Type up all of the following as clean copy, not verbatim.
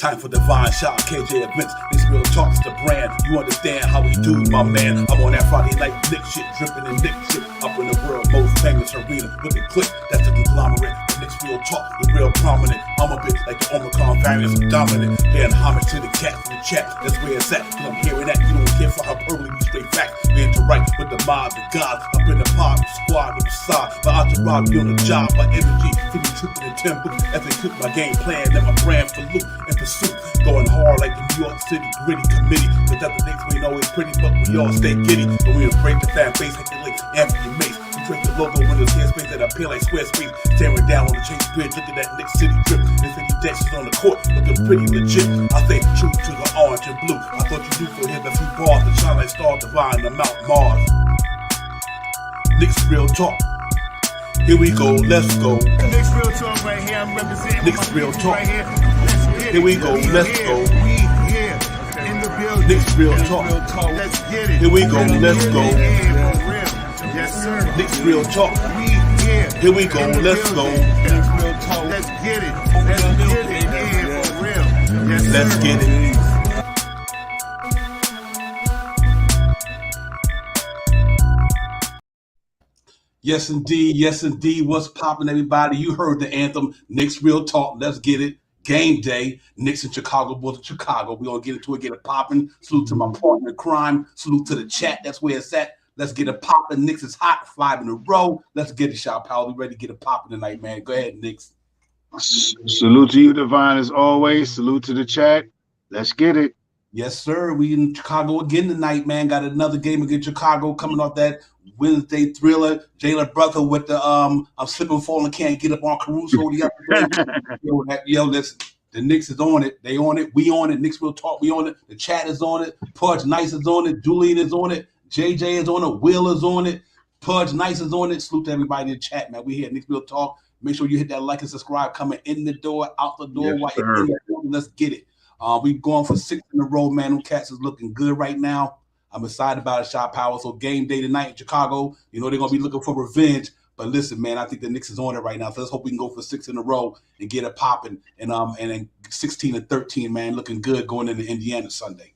Time for divine shot, KJ events. This real talk's the brand. You understand how we do, my man. I'm on that Friday night Knicks shit, dripping in Knicks shit. Up in the world most famous arena with the click. That's the conglomerate. The Knicks real talk, the real prominent. I'm a bit like the Omicron variants, I'm dominant. Paying homage to the cat in the chat. That's where it's at. Cause I'm hearing that. You don't care for hyperbole, we straight facts. We interact with the mob, the gods. Up in the pod, the squad, the facade. My entourage be on the job, my energy. Feeling tripping in tempo. As they cook my game plan, and my brand for loot and pursuit. Going hard like the New York City gritty committee. Cause that's the things we ain't always pretty, but we all stay giddy. And we embrace the fan base, hit the link, Anthony Mace. We trace the logo when there's space that appear like Squarespace. Staring down on the Chase Bridge, looking at Knicks City drip. There's 50 Dexys on the court, looking pretty legit. I say true to the orange and blue. I thought you knew for him a few bars to shine like Star Divine on Mount Mars. Knicks real talk. Here we go, let's go. Knicks real talk right here. I'm representing Knicks real talk. right here. Here we go, let's go. We here in the building. Knicks real talk. Let's get it. Here we go, let's go. Yeah, for real. Yes, sir. Knicks real talk. We here. Here we go, in the let's go. building. Knicks real talk. Let's get it. Let's get it. Yeah, for real. Yes, sir. Let's get it. Yes, indeed. Yes, indeed. What's poppin', everybody? You heard the anthem. Knicks real talk. Let's get it. Game day. Knicks in Chicago, Bulls in Chicago. We gonna get into it, get it poppin'. Salute to my partner in crime. Salute to the chat. That's where it's at. Let's get it poppin'. Knicks is hot. 5 in a row. Let's get it, Shop Powell. We ready to get it poppin' tonight, man. Go ahead, Knicks. Salute to you, Divine, as always. Salute to the chat. Let's get it. Yes, sir. We in Chicago again tonight, man. Got another game against Chicago coming off that Wednesday thriller. Jalen Brother with the I'm slipping, falling, can't get up on Caruso the other day. Yo, listen, the Knicks is on it. They on it. We on it. Knicks real talk. We on it. The chat is on it. Pudge Nice is on it. Julian is on it. JJ is on it. Will is on it. Pudge Nice is on it. Salute to everybody in the chat, man. We here at Knicks real talk. Make sure you hit that like and subscribe. Coming in the door, out the door. Yes, in the door. Let's get it. We going for 6 in a row, man. Them cats is looking good right now. I'm excited about it, Shot Power. So game day tonight in Chicago. You know they're gonna be looking for revenge. But listen, man, I think the Knicks is on it right now. So let's hope we can go for 6 in a row and get it popping. And then 16 and 13, man, looking good going into Indiana Sunday.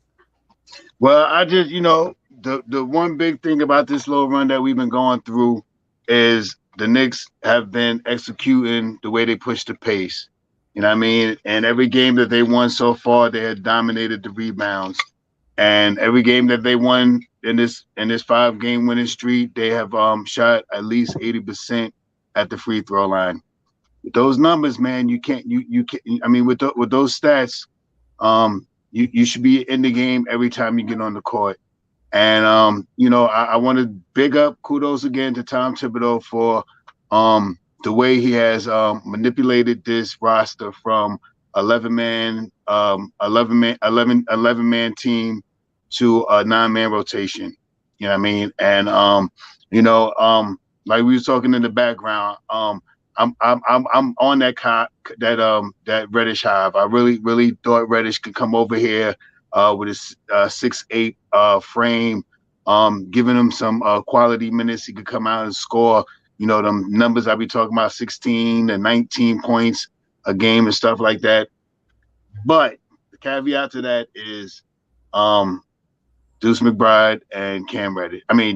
Well, I just, the one big thing about this little run that we've been going through is the Knicks have been executing the way they push the pace. You know what I mean? And every game that they won so far, they had dominated the rebounds. And every game that they won in this 5-game winning streak, they have shot at least 80% at the free throw line. With those numbers, man, you can't. I mean, with those stats, you should be in the game every time you get on the court. And I want to big up, kudos again to Tom Thibodeau for the way he has manipulated this roster from 11-man team to a 9-man rotation. You know what I mean? And like we were talking in the background, I'm on that Reddish hive. I really thought Reddish could come over here with his 6'8" frame, giving him some quality minutes. He could come out and score. Them numbers I be talking about, 16 and 19 points a game and stuff like that. But the caveat to that is Deuce McBride and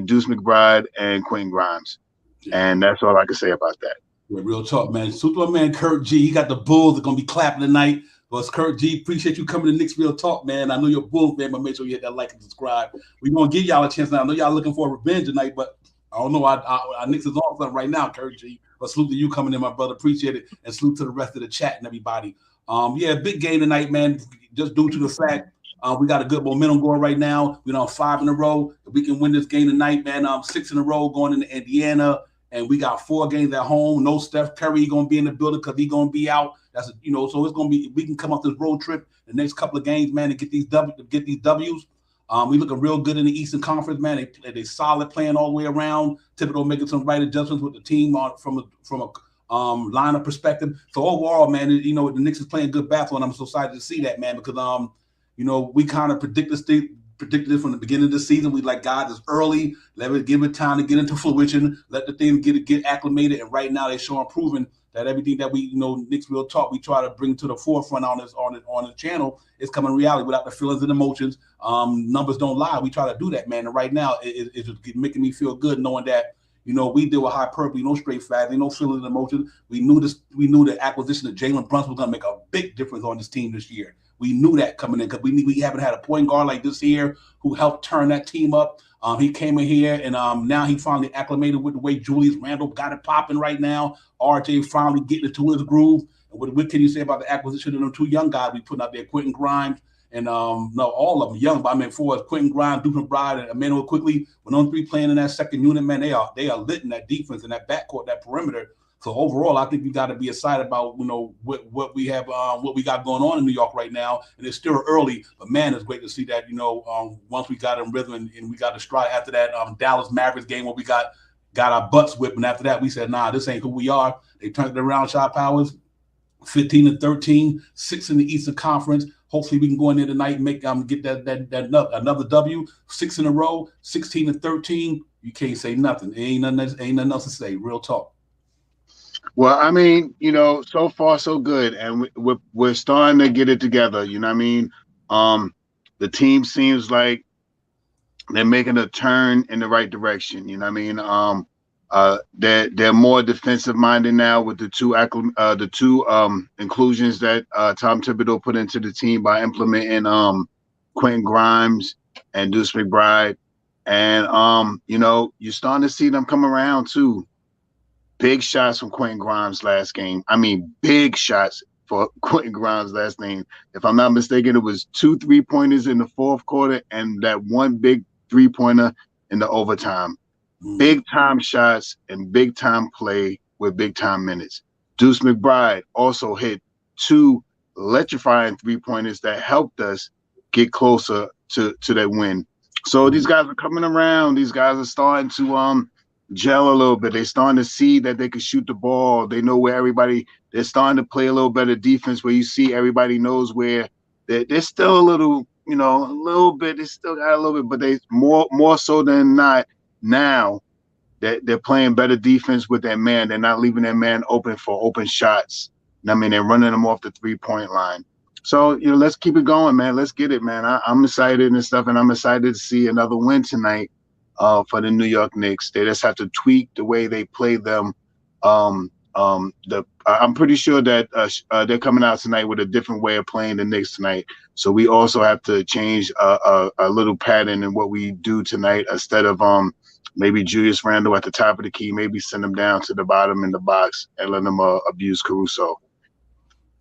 Deuce McBride and Quentin Grimes. And that's all I can say about that. Yeah, real talk, man. Superman Kurt G. He got the Bulls that are going to be clapping tonight. But it's Kurt G. Appreciate you coming to Knicks Real Talk, man. I know you're a Bulls fan, but make sure you hit that like and subscribe. We're going to give y'all a chance now. I know y'all looking for revenge tonight, but I don't know. Our Knicks is on something right now, Kurt G. But salute to you coming in, my brother. Appreciate it. And salute to the rest of the chat and everybody. Big game tonight, man. Just due to the fact we got a good momentum going right now. We're on 5 in a row. If we can win this game tonight, man, 6 in a row going into Indiana. And we got 4 games at home. No Steph Curry going to be in the building because he's going to be out. So it's going to be, we can come off this road trip the next couple of games, man, and get these W's. We looking real good in the Eastern Conference, man. They solid playing all the way around. Thibodeau making some right adjustments with the team from a lineup perspective. So overall, man, the Knicks is playing good basketball, and I'm so excited to see that, man, because we kind of predicted it from the beginning of the season. We like, God, it's early. Let it give it time to get into fruition. Let the thing get acclimated. And right now they're showing proven that everything that we, Knicks Real Talk, we try to bring to the forefront on the channel is coming reality without the feelings and emotions. Numbers don't lie. We try to do that, man. And right now, it's just making me feel good knowing that, we deal with hyperbole, no straight facts, no feelings and emotions. We knew the acquisition of Jalen Brunson was going to make a big difference on this team this year. We knew that coming in because we haven't had a point guard like this here who helped turn that team up. He came in here and now he finally acclimated with the way Julius Randle got it popping right now. RJ finally getting into his groove. And what can you say about the acquisition of them two young guys we put out there, Quentin Grimes and all of them young, but I mean, for us, Quentin Grimes, Duke McBride, and Emmanuel Quickly, when those three playing in that second unit, man, they are lit in that defense and that backcourt, that perimeter. So overall, I think we got to be excited about what we have, what we got going on in New York right now. And it's still early, but man, it's great to see that once we got in rhythm and we got a stride after that Dallas Mavericks game where we got our butts whipped, and after that we said, nah, this ain't who we are. They turned it around, shot powers, 15-13, 6 in the Eastern Conference. Hopefully we can go in there tonight and make get that another W, 6 in a row, 16-13. You can't say nothing. Ain't nothing else to say. Real talk. Well, I mean, so far so good, and we're starting to get it together. You know what I mean? The team seems like they're making a turn in the right direction. You know what I mean? They're more defensive minded now with the two inclusions that Tom Thibodeau put into the team by implementing Quentin Grimes and Deuce McBride, and you're starting to see them come around too. Big shots from Quentin Grimes last game. I mean, big shots for Quentin Grimes last game. If I'm not mistaken, it was 2 3-pointers in the fourth quarter and that one big 3-pointer in the overtime. Big time shots and big time play with big time minutes. Deuce McBride also hit 2 electrifying 3-pointers that helped us get closer to that win. So these guys are coming around. These guys are starting to gel a little bit. They're starting to see that they can shoot the ball. They know where they're starting to play a little better defense where you see everybody knows where they're still a little, a little bit. They still got a little bit, but they more so than not now that they're playing better defense with that man. They're not leaving that man open for open shots. I mean, they're running them off the 3-point line. So, let's keep it going, man. Let's get it, man. I'm excited and stuff, and I'm excited to see another win tonight. For the New York Knicks. They just have to tweak the way they play them. I'm pretty sure that they're coming out tonight with a different way of playing the Knicks tonight. So we also have to change a little pattern in what we do tonight. Instead of maybe Julius Randle at the top of the key, maybe send him down to the bottom in the box and let him abuse Caruso.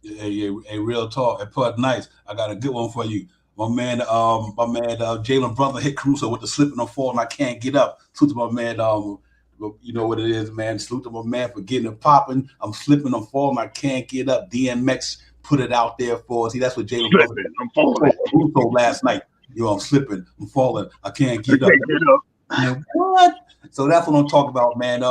Yeah, real talk. And put nice. I got a good one for you. My man, Jalen Brunson hit Caruso with the slip and fall, and I can't get up. Salute to my man, you know what it is, man. Salute to my man for getting it popping. I'm slipping, I'm falling, I can't get up. DMX put it out there for us. See, that's what Jalen Brunson did. I'm falling. Caruso last night. I'm slipping, I'm falling, I can't get up. What? So that's what I'm talking about, man.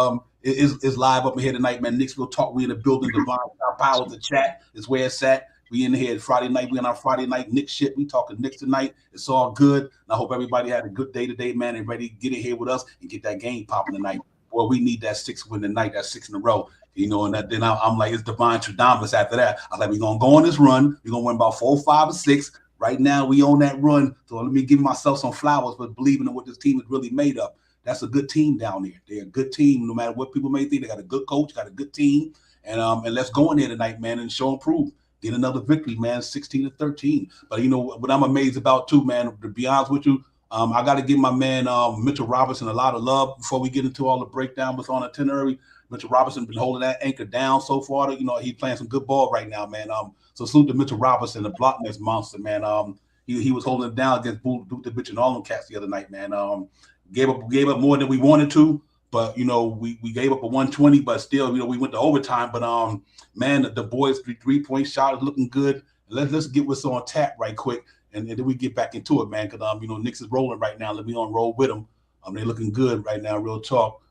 It's live up in here tonight, man. Knicks Real Talk. We in the building. Divine Power, the chat is where it's at. We in here Friday night. We on our Friday night Knicks shit. We talking Knicks tonight. It's all good. And I hope everybody had a good day today, man, and ready to get in here with us and get that game popping tonight. Boy, we need that 6 win tonight, that 6 in a row. And then I'm like, it's divine Tradamus after that. I'm like, we're going to go on this run. We're going to win about 4, 5, or 6. Right now, we on that run. So let me give myself some flowers for believing in what this team is really made of. That's a good team down there. They're a good team. No matter what people may think, they got a good coach, got a good team. And let's go in there tonight, man, and show and prove. Get another victory, man, 16-13. But what I'm amazed about too, man, to be honest with you, I got to give my man Mitchell Robinson a lot of love before we get into all the breakdown what's on the itinerary. Mitchell Robinson been holding that anchor down so far. He's playing some good ball right now, man. So salute to Mitchell Robinson, the block next monster, man. He was holding it down against Duke the bitch and all them cats the other night, man. Gave up more than we wanted to. But, we gave up a 120, but still, we went to overtime. But, man, the boys' 3-point shot is looking good. Let's get what's on tap right quick, and then we get back into it, man, because, Knicks is rolling right now. Let me on roll with them. They're looking good right now, real talk.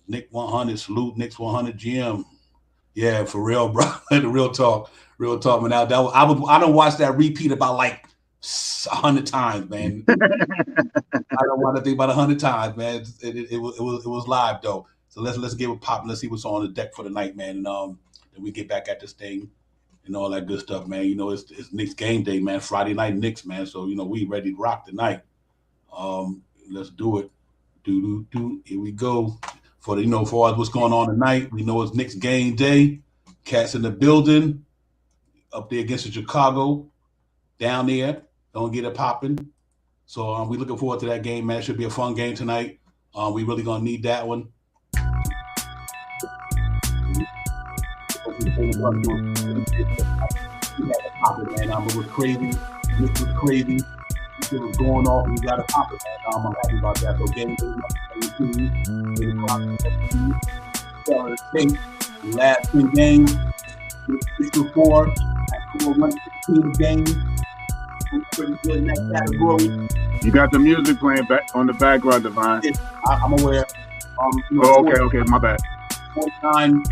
Nick 100, salute Knicks 100 GM. Yeah, for real, bro. Real talk, man. Now, I don't watch that repeat about like 100 times, man. I don't want to think about 100 times, man. It was live though. So let's get it popping. Let's see what's on the deck for the night, man. And then we get back at this thing and all that good stuff, man. You know, it's Knicks game day, man. Friday night Knicks, man. So you know we ready to rock tonight. Let's do it. Do. Here we go. For the, for us, what's going on tonight? We know it's Knicks game day. Cats in the building, up there against the Chicago, down there. Don't get it popping. So we looking forward to that game, man. It should be a fun game tonight. We really gonna need that one. It was crazy. This was crazy. It was going off. We got to pop it, man. I'm happy about that. So game day, last 10 games, 6-4, 116 games. Pretty good in that category. You got the music playing back on the background, Divine. Yeah, I'm aware. Okay, my bad. 49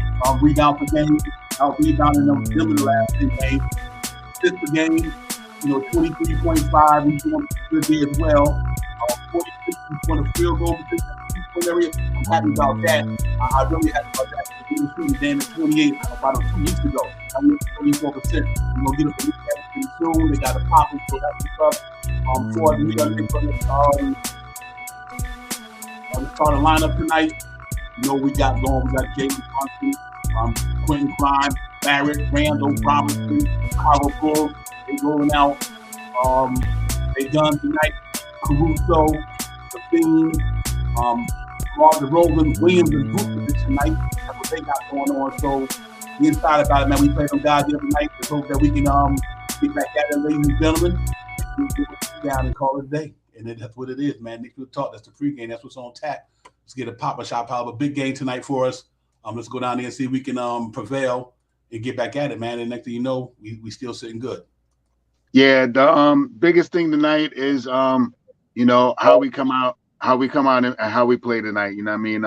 rebound per game. Out rebounding them in the last 10 games. 6 per game. 23.5. He's doing good there as well. 46 on the field goal area. I'm happy about that. I really happy about that. He was shooting damn at 28 about 2 weeks ago. I mean, 24%. We're gonna get it soon. They got to pop it, so that's what's up. For we got to get from the starting lineup tonight. We got going. We got Jason Thompson, Quentin Grimes, Barrett, Randall, Robinson, Chicago Bulls. They rolling out. They done tonight. Caruso, the Fiend, DeRozan, Williams, and Vucevic tonight. That's what they got going on. So we excited about it, man. We played some guys the other night. Let's hope that we can get back at it, ladies and gentlemen. We get down and call it a day. And then that's what it is, man. Knicks will talk. That's the pregame. That's what's on tap. Let's get a pop-up shot pile of a big game tonight for us. Let's go down there and see if we can prevail and get back at it, man. And next thing you know, we still sitting good. Yeah, the biggest thing tonight is how we come out and how we play tonight. You know what I mean?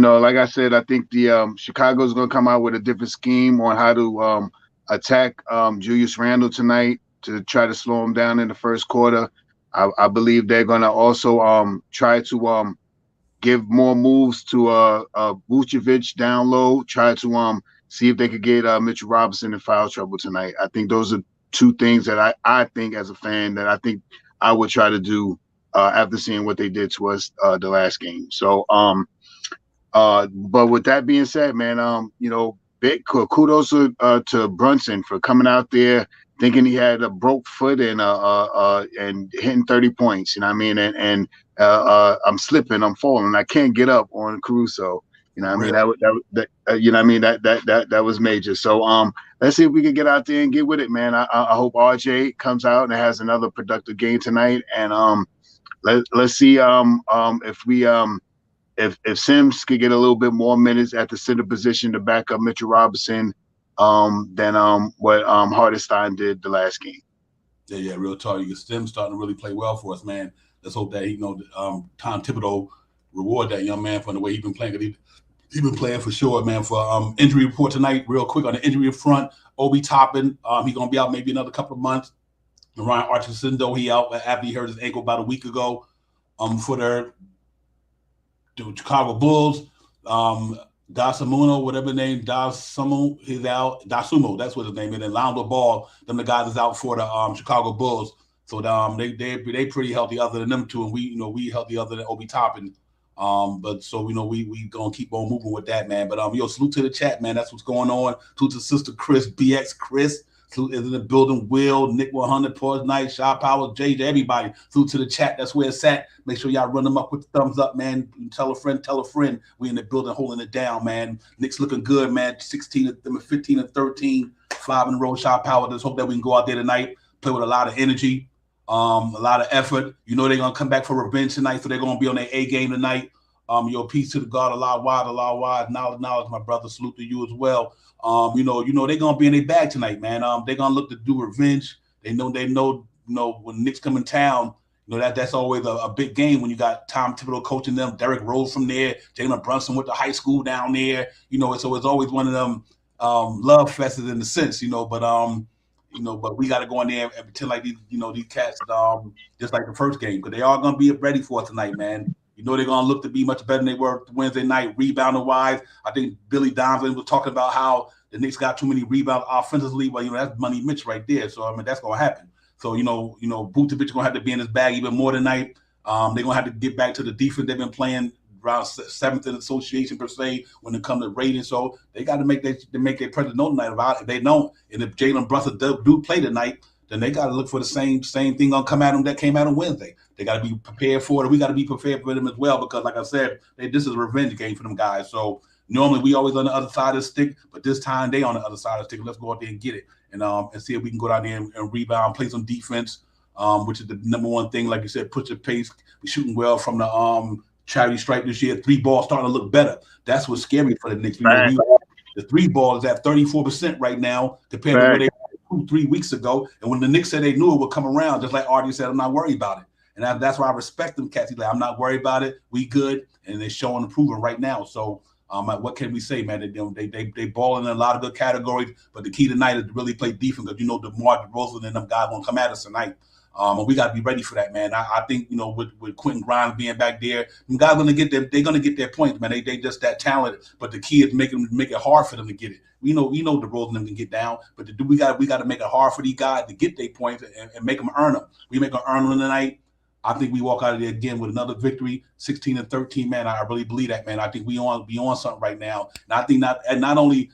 Like I said, I think the Chicago's gonna come out with a different scheme on how to attack Julius Randle tonight to try to slow him down in the first quarter. I believe they're gonna also try to give more moves to Vucevic down low, try to see if they could get Mitchell Robinson in foul trouble tonight. I think those are two things that I think as a fan that I think I would try to do after seeing what they did to us the last game. So, but with that being said, man, big kudos to Brunson for coming out there thinking he had a broke foot and hitting 30 points. You know what I mean? And I'm slipping, I'm falling, I can't get up on Caruso. You know what I mean? That was major. So let's see if we can get out there and get with it, man. I hope RJ comes out and has another productive game tonight. And let's see if Sims could get a little bit more minutes at the center position to back up Mitchell Robinson than what Hartenstein did the last game. Yeah, real talk. Sims starting to really play well for us, man. Let's hope that Tom Thibodeau reward that young man for the way he's been playing. He's been playing for sure, man. For injury report tonight, real quick on the injury front, Obi Toppin, he's gonna be out maybe another couple of months. And Ryan Archibald, he out after he hurt his ankle about a week ago. For the Chicago Bulls, Dasamuno, whatever his name, Dasumo, he's out. Dasumo, that's what his name is. And Lonzo Ball, the guys is out for the Chicago Bulls. So they pretty healthy other than them two, and we healthy other than Obi Toppin. But so we gonna keep on moving with that, man. But salute to the chat, man. That's what's going on. Salute to Sister Chris, BX Chris. Salute is in the building. Will, Nick 100, Pause Night, Shot Power, JJ, everybody. Salute to the chat. That's where it's at. Make sure y'all run them up with the thumbs up, man. Tell a friend. We in the building holding it down, man. Nick's looking good, man. 15 and 13, 5 in a row. Shot Power. Let's hope that we can go out there tonight, play with a lot of energy. A lot of effort. They're gonna come back for revenge tonight, so they're gonna be on their A game tonight. Peace to the God, Allah wide, knowledge, my brother. Salute to you as well. They're gonna be in their bag tonight, man. They're gonna look to do revenge. They know, when Knicks come in town, that's always a big game when you got Tom Thibodeau coaching them, Derrick Rose from there, Jalen Brunson went to high school down there. So it's always one of them love fests in the sense, but we got to go in there and pretend like these cats, just like the first game, because they are going to be ready for it tonight, man. You know they're gonna look to be much better than they were Wednesday night, rebounding wise. I think Billy Donovan was talking about how the Knicks got too many rebounds offensively. Well, that's Money Mitch right there. So I mean that's gonna happen. So Vucevic gonna have to be in his bag even more tonight. They're gonna have to get back to the defense they've been playing around seventh in association per se when it comes to ratings. So they got to make their presence known tonight. About it. If they don't, and if Jalen Brunson do play tonight, then they got to look for the same thing gonna come at them that came out on Wednesday. They got to be prepared for it. We got to be prepared for them as well because, like I said, this is a revenge game for them guys. So normally we always on the other side of the stick, but this time they on the other side of the stick. Let's go out there and get it and see if we can go down there and rebound, play some defense, which is the number one thing. Like you said, push the pace. We're shooting well from the charity stripe this year. 3 ball starting to look better. That's what's scary for the Knicks. The 3 ball is at 34% right now compared to where they were 2-3 weeks ago. And when the Knicks said they knew it would come around, just like Artie said, I'm not worried about it. And that's why I respect them, Cassie. Like, I'm not worried about it. We good, and they're showing and proving right now. So, what can we say, man? They balling in a lot of good categories, but the key tonight is to really play defense because DeMar DeRozan and them guys gonna come at us tonight. And we got to be ready for that, man. I think with Quentin Grimes being back there, them guys gonna get them. They're gonna get their points, man. They just that talented, but the key is make it hard for them to get it. We know DeRozan them can get down, but we got to make it hard for these guys to get their points and make them earn them. We make them earn them tonight. I think we walk out of there again with another victory, 16-13, man. I really believe that, man. I think we on something right now, and I think not only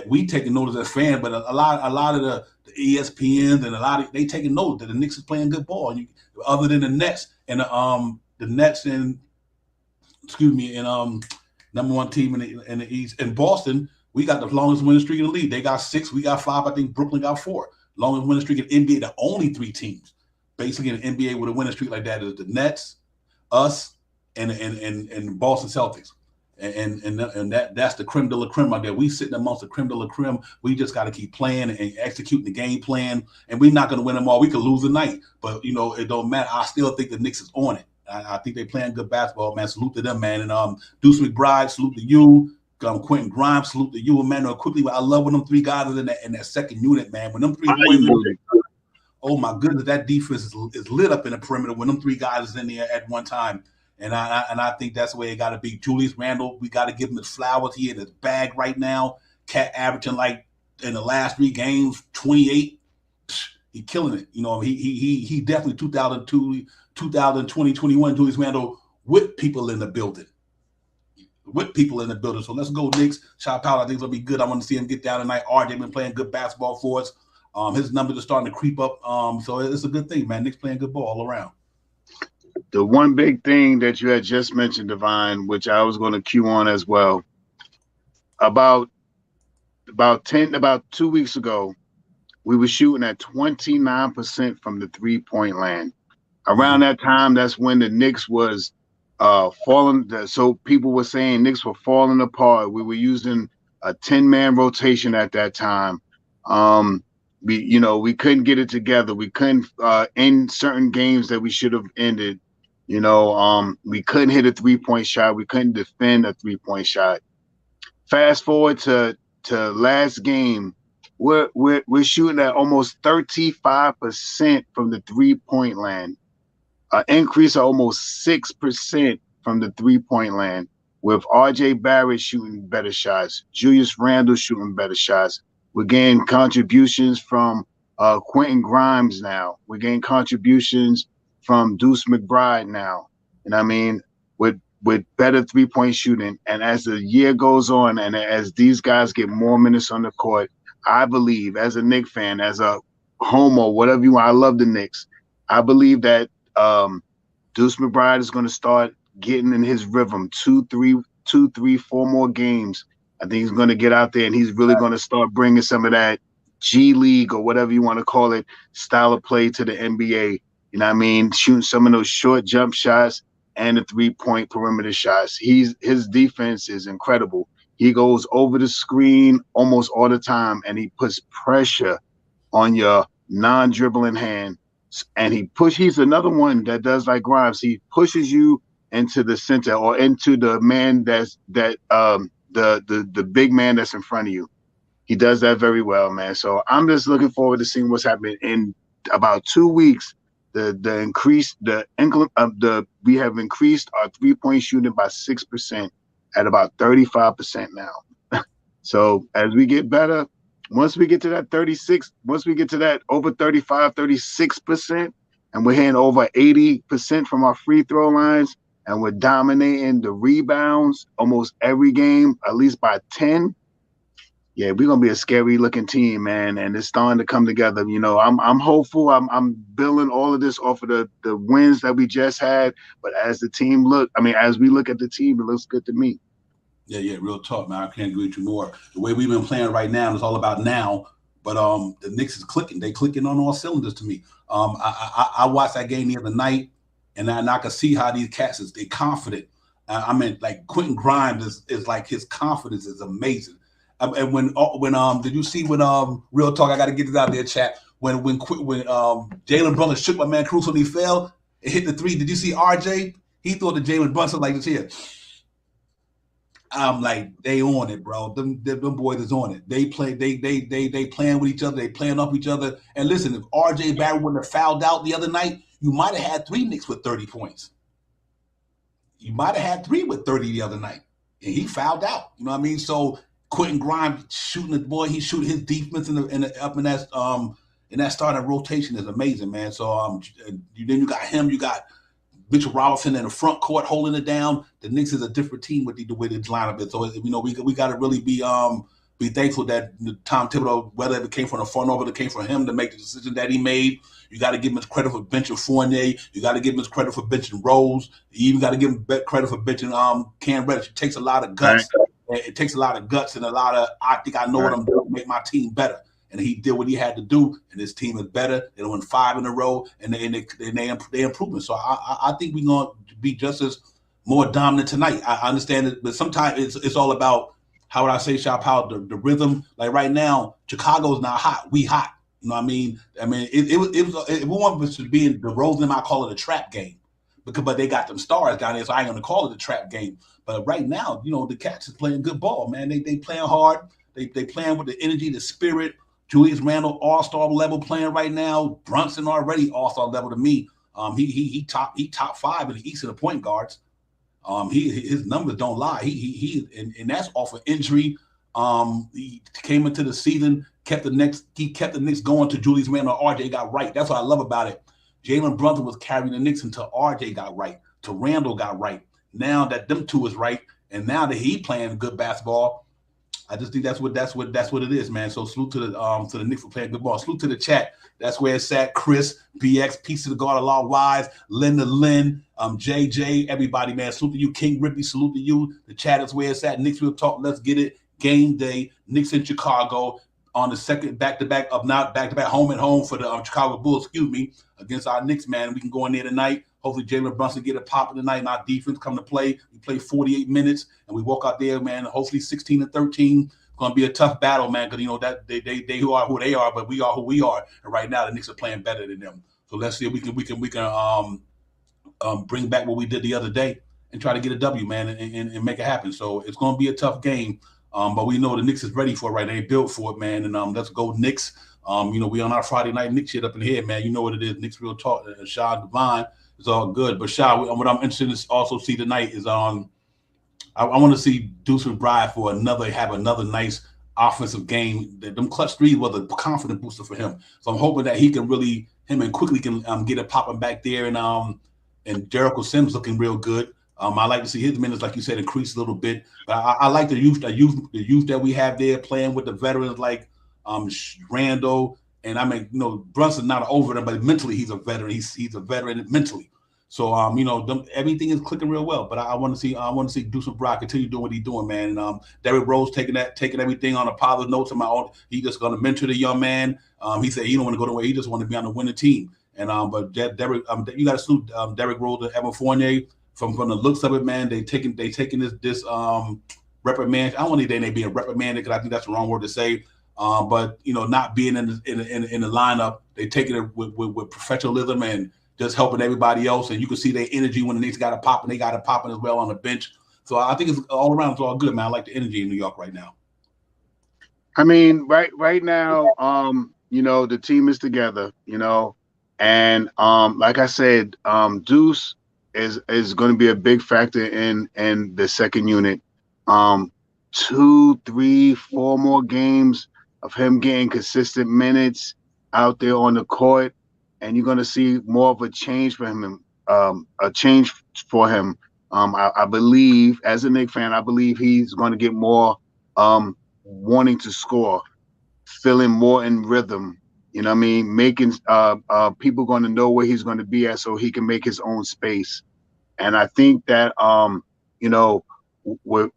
we taking notice as fans, but a lot of the ESPNs and they taking note that the Knicks is playing good ball. Other than the Nets and the Nets and number one team in the East in Boston, we got the longest winning streak in the league. They got 6, we got 5. I think Brooklyn got 4. Longest winning streak in NBA. The only 3 teams basically in the NBA with a winning streak like that is the Nets, us, and Boston Celtics. And that's the creme de la creme out there. We sitting amongst the creme de la creme. We just got to keep playing and executing the game plan. And we're not going to win them all. We could lose a night, but it don't matter. I still think the Knicks is on it. I think they playing good basketball, man. Salute to them, man. And Deuce McBride, salute to you. Quentin Grimes, salute to you, Emmanuel quickly. I love when them 3 guys are in that second unit, man. When them 3 boys oh my goodness, that defense is lit up in the perimeter when them 3 guys is in there at one time. And I think that's the way it got to be. Julius Randle, we got to give him his flowers. He in his bag right now. Cat averaging like in the last 3 games, 28. He killing it. He definitely 2002, 2020, 21. Julius Randle with people in the building. So let's go, Knicks. Shot Powell, I think it'll be good. I want to see him get down tonight. RJ been playing good basketball for us. His numbers are starting to creep up. So it's a good thing, man. Knicks playing good ball all around. The one big thing that you had just mentioned, Divine, which I was going to cue on as well, about 2 weeks ago, we were shooting at 29% from the 3-point land. Around that time, that's when the Knicks was falling. So people were saying Knicks were falling apart. We were using a 10-man rotation at that time. We couldn't get it together. We couldn't end certain games that we should have ended. We couldn't hit a 3-point shot. We couldn't defend a 3-point shot. Fast forward to last game, we're shooting at almost 35% from the 3-point land, an increase of almost 6% from the 3-point land. With RJ Barrett shooting better shots, Julius Randle shooting better shots. We're getting contributions from Quentin Grimes now. We're getting contributions from Deuce McBride now. And I mean, with better 3-point shooting. And as the year goes on and as these guys get more minutes on the court, I believe as a Knicks fan, as a homo, whatever you want, I love the Knicks. I believe that Deuce McBride is going to start getting in his rhythm 2, 3, 4 more games. I think he's going to get out there and he's really going to start bringing some of that G League or whatever you want to call it style of play to the NBA. You know what I mean? Shooting some of those short jump shots and the 3-point perimeter shots. His defense is incredible. He goes over the screen almost all the time and he puts pressure on your non-dribbling hand. And he's another one that does like Grimes. He pushes you into the center or into the man the big man that's in front of you. He does that very well, man. So I'm just looking forward to seeing what's happening in about 2 weeks. we have increased our 3-point shooting by 6% at about 35% now. So as we get better, once we get to that 36, once we get to that over 35, 36%, and we're hitting over 80% from our free throw lines, and we're dominating the rebounds almost every game, at least by 10. Yeah, we're gonna be a scary looking team, man, and it's starting to come together. You know, I'm hopeful. I'm building all of this off of the wins that we just had. But as we look at the team, it looks good to me. Yeah, real talk, man. I can't agree with you more. The way we've been playing right now is all about now. But the Knicks is clicking. They clicking on all cylinders to me. I watched that game the other night, and I can see how these cats they confident. I mean, like Quentin Grimes is like his confidence is amazing. And when did you see when real talk? I got to get this out there, chat. When Jalen Brunson shook my man Cruz when he fell and hit the three. Did you see RJ? He thought the Jalen Brunson like this here. I'm like, they on it, bro. Them boys is on it. They playing with each other. They playing off each other. And listen, if RJ Barrett wouldn't have fouled out the other night, you might have had 3 Knicks with 30 points. You might have had 3 with 30 the other night, and he fouled out. You know what I mean? So Quentin Grimes shooting the boy, he shooting his defense in that starting rotation is amazing, man. So then you got him, you got Mitchell Robinson in the front court holding it down. The Knicks is a different team with the way the lineup is. So you know we got to really be thankful that Tom Thibodeau, whether it came from the front office, it came from him to make the decision that he made. You got to give him credit for benching Fournier. You got to give him credit for benching Rose. You even got to give him credit for benching Cam Reddish. It takes a lot of guts. Right. It takes a lot of guts and a lot of I think I know what I'm doing to make my team better. And he did what he had to do, and his team is better. They won 5 in a row, and they improving. So I think we're going to be just as more dominant tonight. I understand it, but sometimes it's all about, how would I say, Shop, how the rhythm. Like right now, Chicago's not hot. We hot. You know what I mean? We want us to be in the Rosen, I call it a trap game, but they got them stars down there, so I ain't gonna call it a trap game. But right now, you know, the Cats is playing good ball, man. They playing hard. They playing with the energy, the spirit. Julius Randle, all-star level playing right now. Brunson already all-star level to me. He top 5 in the East of the point guards. His numbers don't lie. And that's off of injury. He came into the season, kept the Knicks going to Julius Randle. RJ got right. That's what I love about it. Jalen Brunson was carrying the Knicks until RJ got right, till Randle got right. Now that them two is right, and now that he playing good basketball, I just think that's what it is, man. So salute to the Knicks for playing good ball. Salute to the chat. That's where it's at. Chris, BX, Peace to the God, Allah Wise, Linda Lynn, JJ, everybody, man. Salute to you, King Rippy. Salute to you. The chat is where it's at. Knicks will talk. Let's get it. Game day. Knicks in Chicago on the second back-to-back home and home for the Chicago Bulls. Against our Knicks, man. We can go in there tonight. Hopefully, Jalen Brunson get it popping tonight, and our defense come to play. We play 48 minutes, and we walk out there, man. Hopefully, 16-13. It's gonna be a tough battle, man. Because you know that they who are who they are, but we are who we are. And right now, the Knicks are playing better than them. So let's see if we can bring back what we did the other day and try to get a W, man, and make it happen. So it's gonna be a tough game, but we know the Knicks is ready for it, right? They built for it, man. And let's go Knicks. You know, we on our Friday night Knicks shit up in here, man. You know what it is. Knicks real talk. Shah Divine. It's all good. But Shah, what I'm interested in also see tonight is I want to see Deuce McBride have another nice offensive game. Them clutch threes was a confident booster for him. So I'm hoping that he can really, him and Quickly can get it popping back there, and Jericho Sims looking real good. I like to see his minutes, like you said, increase a little bit. But I like the youth that we have there playing with the veterans like Randall. And I mean, you know, Brunson's not over them, but mentally he's a veteran. He's a veteran mentally. So you know, everything is clicking real well. But I want to see Deuce McBride continue doing what he's doing, man. And Derrick Rose taking everything on a positive note to my own. He just gonna mentor the young man. He said he don't want to go nowhere. He just want to be on the winning team. And but Derrick, you got to salute Derrick Rose and Evan Fournier from the looks of it, man. They taking this reprimand. I don't want anything they being reprimanded because I think that's the wrong word to say. But you know, not being in the lineup, they taking it with professionalism and just helping everybody else. And you can see their energy when the Knicks got to pop, and they got to popping as well on the bench. So I think it's all around. It's all good, man. I like the energy in New York right now. I mean, right now, you know, the team is together. You know, And like I said, Deuce is going to be a big factor in the second unit. 2, 3, 4 more games of him getting consistent minutes out there on the court, and you're going to see more of a change for him. A change for him. I believe, as a Knicks fan, I believe he's going to get more wanting to score, feeling more in rhythm. You know what I mean? Making people going to know where he's going to be at, so he can make his own space. And I think that you know, with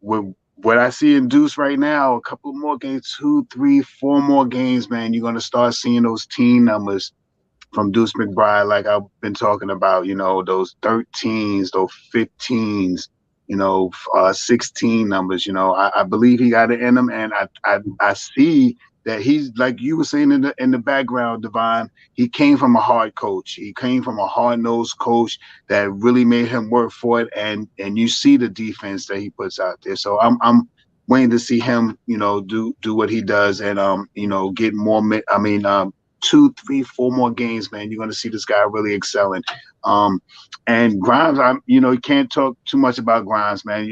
what I see in Deuce right now, a couple more games, 2, 3, 4 more games, man, you're going to start seeing those team numbers from Deuce McBride, like I've been talking about, you know, those 13s, those 15s, you know, 16 numbers. You know, I believe he got it in him, and I see that he's, like you were saying in the background, Divine. He came from a hard coach. He came from a hard-nosed coach that really made him work for it, and you see the defense that he puts out there. So I'm waiting to see him, you know, do what he does, and you know, get more. 2, 3, 4 more games, man. You're going to see this guy really excelling. And Grimes, you know, you can't talk too much about Grimes, man.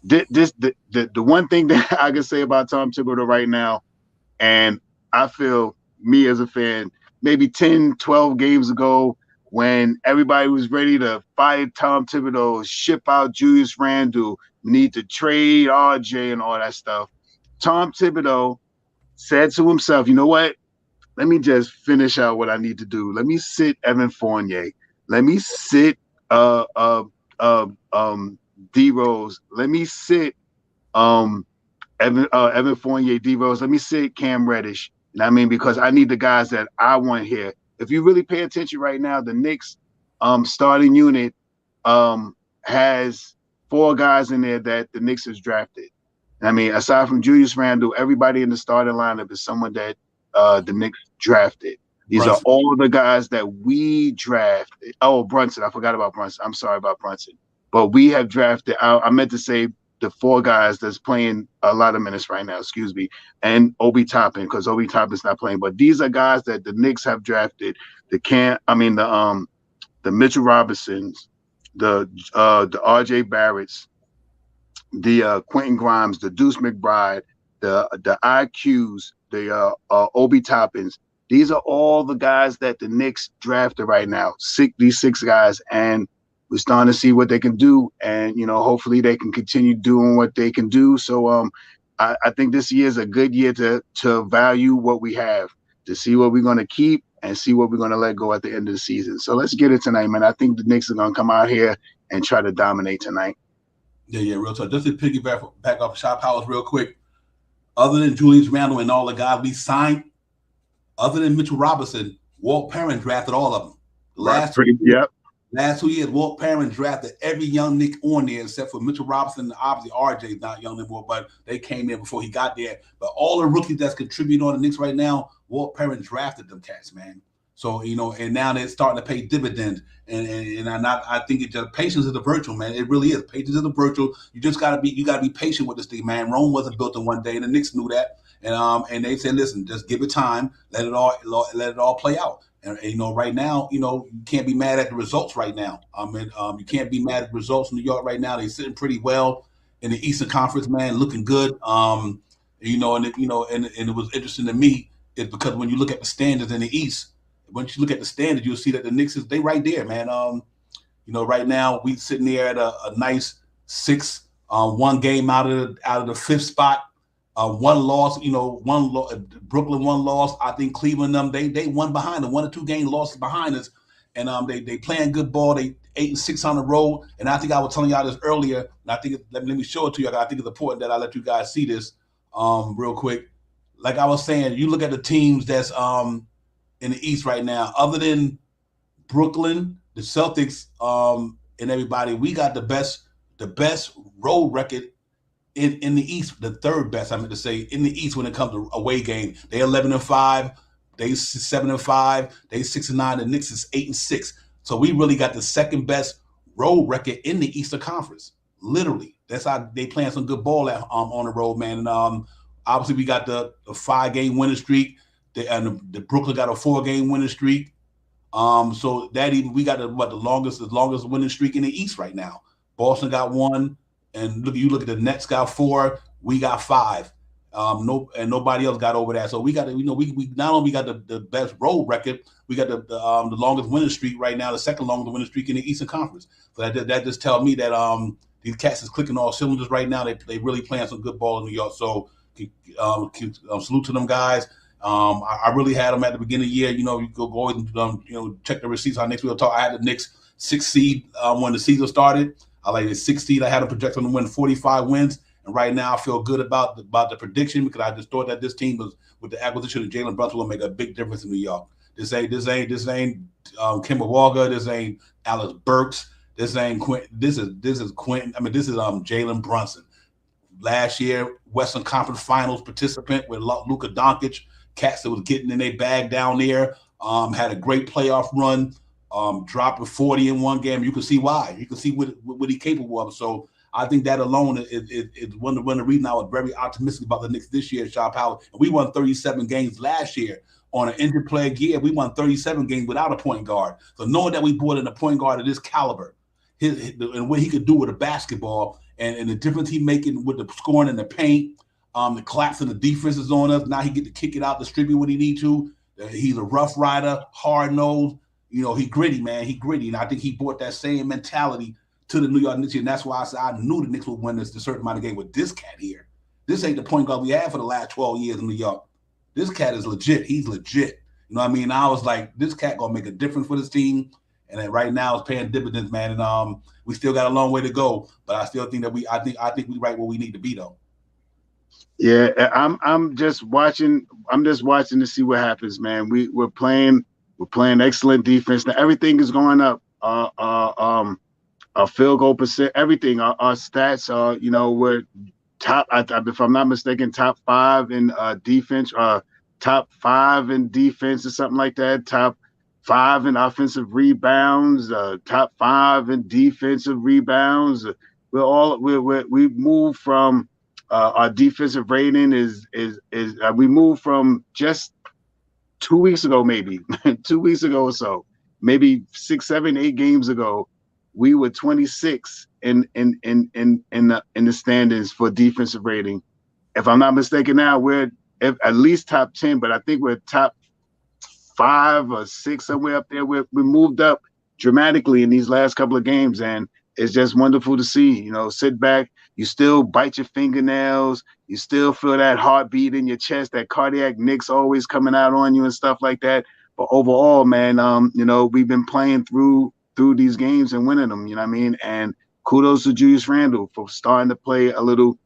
The one thing that I can say about Tom Thibodeau right now, and I feel, me as a fan, maybe 10, 12 games ago, when everybody was ready to fire Tom Thibodeau, ship out Julius Randle, need to trade RJ and all that stuff, Tom Thibodeau said to himself, you know what? Let me just finish out what I need to do. Let me sit Evan Fournier. Let me sit D Rose. Let me sit Evan Fournier, D Rose. Let me sit Cam Reddish. You know what I mean? Because I need the guys that I want here. If you really pay attention right now, the Knicks starting unit has 4 guys in there that the Knicks has drafted. I mean, aside from Julius Randle, everybody in the starting lineup is someone that the Knicks drafted. These Brunson. are all the guys that we drafted. Oh, Brunson. I forgot about Brunson. I'm sorry about Brunson. But we have drafted, I meant to say the 4 guys that's playing a lot of minutes right now, excuse me, and Obi Toppin, because Obi Toppin's not playing. But these are guys that the Knicks have drafted. The Mitchell Robinsons, the RJ Barretts, the Quentin Grimes, the Deuce McBride, the IQs, the Obi Toppins. These are all the guys that the Knicks drafted right now. These 6 guys, and we're starting to see what they can do. And, you know, hopefully they can continue doing what they can do. So I think this year is a good year to value what we have, to see what we're going to keep and see what we're going to let go at the end of the season. So let's get it tonight, man. I think the Knicks are going to come out here and try to dominate tonight. Yeah, real talk. Just to piggyback back off Shop Powers real quick, other than Julius Randle and all the guys we signed, other than Mitchell Robinson, Walt Perrin drafted all of them. Last 2 years, Walt Perrin drafted every young Knick on there except for Mitchell Robinson, and obviously RJ is not young anymore, but they came in before he got there. But all the rookies that's contributing on the Knicks right now, Walt Perrin drafted them cats, man. So, you know, and now they're starting to pay dividends. And I think it's just patience is a virtue, man. It really is. Patience is a virtue. You just gotta be patient with this thing, man. Rome wasn't built in one day, and the Knicks knew that. And they said, listen, just give it time, let it all play out. And you know, right now, you know, you can't be mad at the results right now. You can't be mad at the results in New York right now. They're sitting pretty well in the Eastern Conference, man, looking good. You know, and it was interesting to me is because when you look at the standards in the East. Once you look at the standard, you'll see that the Knicks they right there, man. You know, right now we sitting there at a nice 6, 1 game out of the 5th spot, 1 loss. You know, Brooklyn 1 loss. I think Cleveland they won behind them, 1 or 2 game losses behind us, and they playing good ball. They 8-6 on the road, and I think I was telling y'all this earlier. And I think let me show it to you. I think it's important that I let you guys see this real quick. Like I was saying, you look at the teams that's in the East right now, other than Brooklyn, the Celtics, and everybody, we got the best road record in the East, the 3rd best, I meant to say, in the East when it comes to away game. They 11-5, they 7-5, they 6-9. The Knicks is 8-6. So we really got the 2nd best road record in the Eastern Conference. Literally, that's how they playing some good ball on the road, man. And obviously we got the 5-game winning streak. The Brooklyn got a 4-game winning streak. So that even we got the longest winning streak in the East right now. Boston got 1, and look at the Nets got 4. We got 5. Nobody else got over that. So we got we not only got the best road record, we got the longest winning streak right now, the second longest winning streak in the Eastern Conference. So that just tells me that these cats is clicking all cylinders right now. They really playing some good ball in New York. So salute to them guys. I really had them at the beginning of the year. You go and check the receipts. Our Knicks will talk. I had the Knicks 6th seed when the season started. I like the 6th seed. I had a projection to win 45 wins. And right now, I feel good about the prediction because I just thought that this team was, with the acquisition of Jalen Brunson, will make a big difference in New York. This ain't Kemba Walker. This ain't Alex Burks. This ain't Quentin. This is Quentin. I mean, this is Jalen Brunson. Last year, Western Conference Finals participant with Luka Doncic. Cats that was getting in their bag down there. Had a great playoff run. Dropping 40 in one game. You can see why. You can see what he's capable of. So I think that alone is one of the reasons I was very optimistic about the Knicks this year, Shaw Powell. And we won 37 games last year. On an injured player gear, we won 37 games without a point guard. So knowing that we brought in a point guard of this caliber, and what he could do with a basketball, and the difference he making with the scoring in the paint, the collapsing the defenses on us. Now he get to kick it out, distribute what he need to. He's a rough rider, hard nosed. He gritty, man. He gritty, and I think he brought that same mentality to the New York Knicks, and that's why I said I knew the Knicks would win this a certain amount of game with this cat here. This ain't the point guard we had for the last 12 years in New York. This cat is legit. He's legit. You know what I mean? I was like, this cat gonna make a difference for this team, and then right now it's paying dividends, man. And we still got a long way to go, but I still think that I think we right where we need to be, though. Yeah, I'm just watching. I'm just watching to see what happens, man. We're playing excellent defense. Now everything is going up. Our field goal percent, everything. Our stats are, we're top. If I'm not mistaken, top 5 in defense. Top 5 in defense or something like that. Top 5 in offensive rebounds. Top 5 in defensive rebounds. We moved from our defensive rating we moved from just 2 weeks ago, maybe 2 weeks ago or so, maybe 6, 7, 8 games ago, we were 26 in the standings for defensive rating. If I'm not mistaken, now we're at least top 10, but I think we're top 5 or 6 somewhere up there. We moved up dramatically in these last couple of games, and it's just wonderful to see. Sit back, you still bite your fingernails, you still feel that heartbeat in your chest, that cardiac nicks always coming out on you and stuff like that. But overall, man, we've been playing through these games and winning them. You know what I mean? And kudos to Julius Randle for starting to play a little,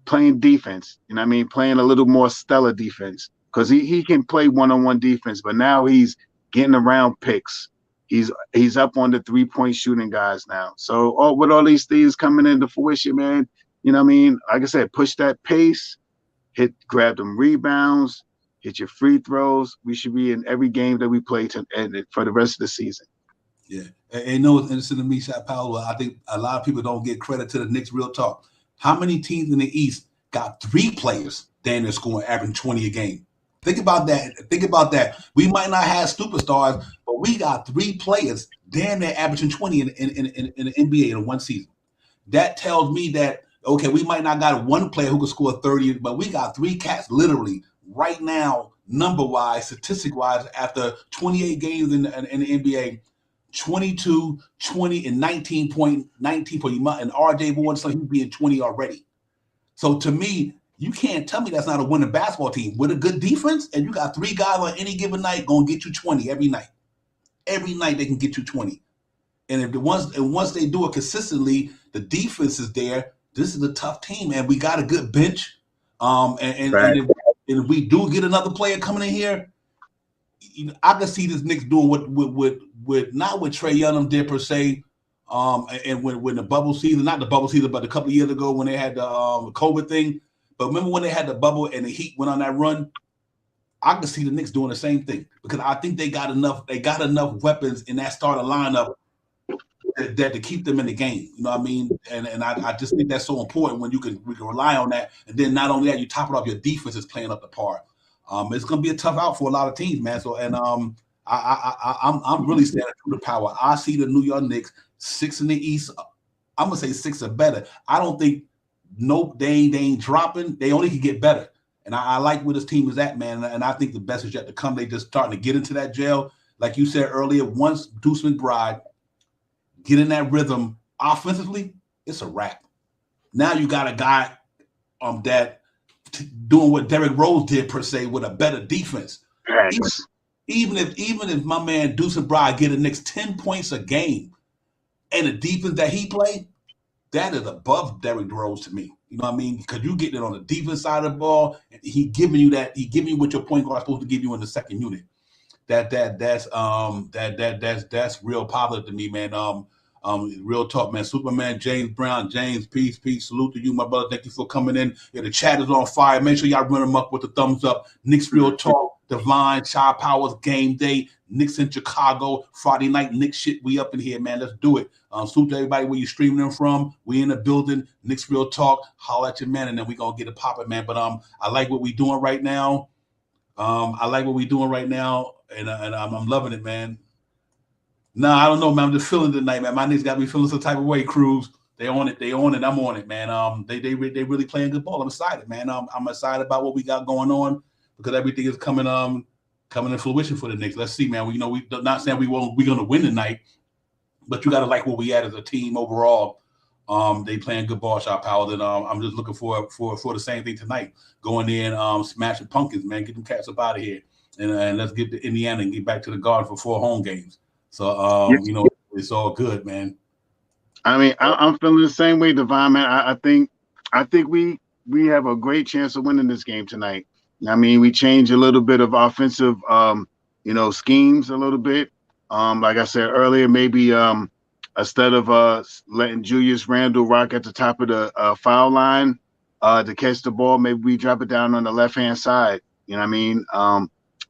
playing defense. You know what I mean? Playing a little more stellar defense, because he can play one-on-one defense, but now he's getting around picks. He's up on the 3-point shooting guys now. So with all these things coming into fruition, man, you know what I mean? Like I said, push that pace, grab them rebounds, hit your free throws. We should be in every game that we play for the rest of the season. Yeah. And what's interesting to me, Shaq Powell, I think a lot of people don't give credit to the Knicks. Real talk. How many teams in the East got 3 players damn near scoring, averaging 20 a game? Think about that. We might not have superstars, but we got 3 players damn near averaging 20 in the NBA in one season. That tells me that, okay, we might not got one player who could score 30, but we got 3 cats literally right now, number-wise, statistic-wise, after 28 games in the NBA, 22, 20, and 19 point, and RJ Ward, so he'd be in 20 already. So to me, you can't tell me that's not a winning basketball team with a good defense, and you got 3 guys on any given night going to get you 20 every night. Every night they can get you 20. And once they do it consistently, the defense is there. This is a tough team, and we got a good bench. And if we do get another player coming in here, I can see this Knicks doing what not what Trae Young did per se. And when the bubble season, not the bubble season, but a couple of years ago when they had the COVID thing. But remember when they had the bubble and the Heat went on that run? I can see the Knicks doing the same thing, because I think they got enough weapons in that starting lineup that to keep them in the game. You know what I mean? And I just think that's so important when we can rely on that. And then not only that, you top it off, your defense is playing up the part. It's going to be a tough out for a lot of teams, man. So I'm really standing true to power. I see the New York Knicks 6 in the East. I'm gonna say 6 or better. I don't think they ain't dropping. They only can get better. And I like where this team is at, man. And I think the best is yet to come. They just starting to get into that gel. Like you said earlier, once Deuce McBride get in that rhythm offensively, it's a wrap. Now you got a guy doing what Derrick Rose did per se with a better defense. Even if my man Deuce McBride get the Knicks 10 points a game and the defense that he played, that is above Derrick Rose to me. You know what I mean? Because you getting it on the defense side of the ball, and he giving you what your point guard is supposed to give you in the second unit. That's real positive to me, man. Real talk, man. Superman, James Brown, James, peace. Salute to you, my brother. Thank you for coming in. Yeah, the chat is on fire. Make sure y'all run them up with the thumbs up. Knicks Real Talk, Divine, Child Powers, Game Day, Knicks in Chicago, Friday night Knicks shit. We up in here, man. Let's do it. Salute to everybody where you streaming them from. We in the building. Knicks Real Talk. Holla at your man, and then we gonna get it popping, man. But I like what we doing right now. And I'm loving it, man. Nah, I don't know, man. I'm just feeling tonight, man. My niggas got me feeling some type of way, Cruz. They on it. I'm on it, man. They really playing good ball. I'm excited, man. I'm excited about what we got going on because everything is coming to fruition for the Knicks. Let's see, man. We not saying we're gonna win tonight, but you gotta like what we at as a team overall. They playing good ball, shot power. And I'm just looking for the same thing tonight. Going in, smashing pumpkins, man. Get them cats up out of here, and let's get to Indiana and get back to the Garden for 4 home games. So it's all good, man. I mean, I'm feeling the same way, Divine, man. I think we have a great chance of winning this game tonight. I mean, we change a little bit of offensive, schemes a little bit. Like I said earlier, maybe instead of letting Julius Randle rock at the top of the foul line to catch the ball, maybe we drop it down on the left-hand side. You know what I mean?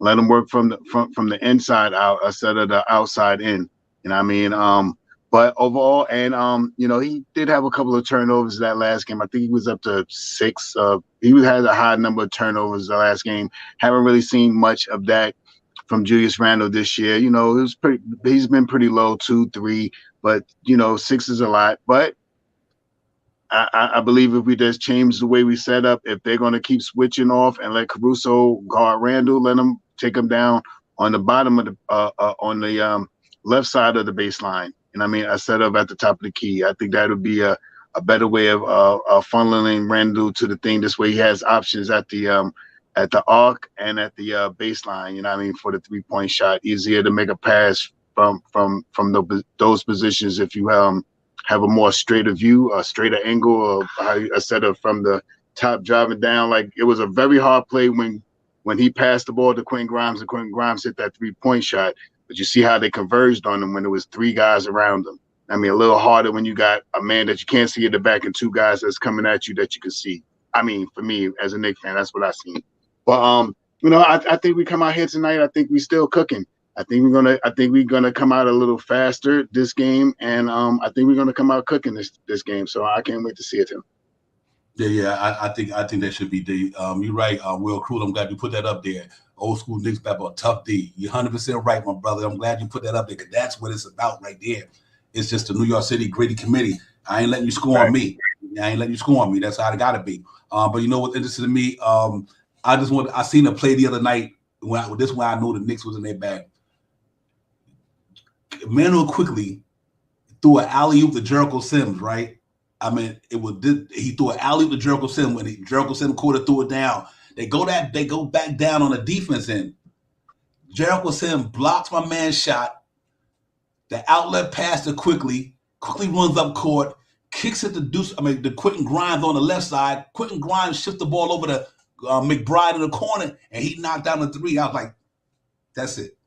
Let him work from the inside out instead of the outside in. You know what I mean? But overall, and he did have a couple of turnovers that last game. I think he was up to 6. He had a high number of turnovers the last game. Haven't really seen much of that from Julius Randle this year. You know, he's been pretty low, 2, 3, but 6 is a lot. But I believe if we just change the way we set up, if they're going to keep switching off and let Caruso guard Randle, let him take him down on the bottom of the on the left side of the baseline. And I mean, I set up at the top of the key. I think that would be a better way of funneling Randle to the thing. This way, he has options at the arc and at the baseline. You know what I mean, for the 3-point shot, easier to make a pass from those positions if you have a more straighter view, a straighter angle of how you set up from the top driving down. Like it was a very hard play when he passed the ball to Quentin Grimes and Quentin Grimes hit that 3-point shot. But you see how they converged on him when there was 3 guys around him. I mean, a little harder when you got a man that you can't see at the back and 2 guys that's coming at you that you can see. I mean, for me as a Knicks fan, that's what I seen. But I think we come out here tonight. I think we still cooking. I think we're gonna come out a little faster this game, and I think we're gonna come out cooking this game. So I can't wait to see it, Tim. Yeah. I think that should be D. You're right, Will Cruz. I'm glad you put that up there. Old school Knicks basketball, tough D. You're 100% right, my brother. I'm glad you put that up there because that's what it's about right there. It's just the New York City gritty committee. I ain't letting you score on me. That's how it gotta be. But you know what's interesting to me? I seen a play the other night when I know the Knicks was in their bag. Emmanuel quickly threw an alley-oop to Jericho Sims, right? I mean, he threw an alley-oop to Jericho Sims when Jericho Sims quarter threw it down. They go back down on the defense end. Jericho Sims blocks my man's shot. The outlet pass to quickly runs up court, kicks it to Quentin Grimes on the left side. Quentin Grimes shifts the ball over to McBride in the corner, and he knocked down the 3. I was like, that's it.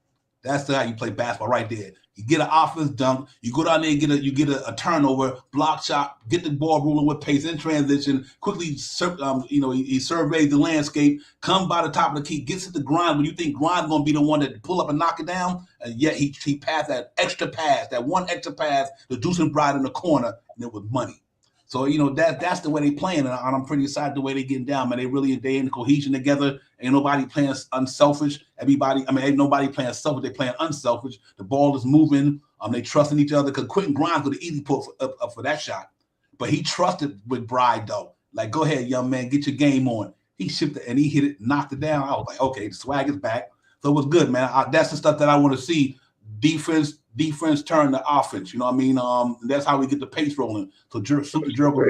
That's how you play basketball right there. You get an offense dunk, you go down there and get a turnover, block shot, get the ball rolling with pace in transition, quickly he surveys the landscape, come by the top of the key, gets to the grind when you think grind's gonna be the one that pull up and knock it down, and yet he passed that one extra pass to Deuce and Bride in the corner, and it was money. So that's the way they playing, and I'm pretty excited the way they getting down, man. They in cohesion together. Ain't nobody playing unselfish. Ain't nobody playing selfish. They playing unselfish. The ball is moving. They trusting each other because Quentin Grimes was the easy put up for that shot, but he trusted with Bride though. Like, go ahead, young man, get your game on. He shipped it and he hit it, knocked it down. I was like, okay, the swag is back. So it was good, man. That's the stuff that I want to see. Defense turn to offense. You know what I mean? That's how we get the pace rolling. So Super Jericho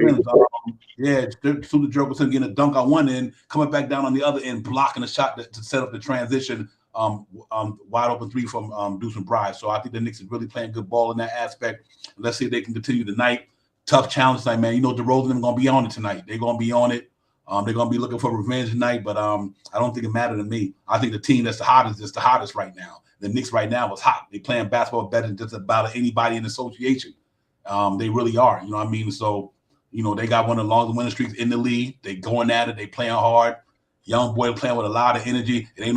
getting a dunk on one end, coming back down on the other end, blocking the shot to set up the transition. Wide open three from Deuce and Bride. So I think the Knicks is really playing good ball in that aspect. Let's see if they can continue tonight. Tough challenge tonight, man. DeRozan and them gonna be on it tonight. They're gonna be on it. They're gonna be looking for revenge tonight, but I don't think it mattered to me. I think the team that's the hottest is the hottest right now. The Knicks right now is hot. They playing basketball better than just about anybody in the association. They really are. You know what I mean? So, they got one of the longest winning streaks in the league. They going at it. They playing hard. Young boy playing with a lot of energy. It ain't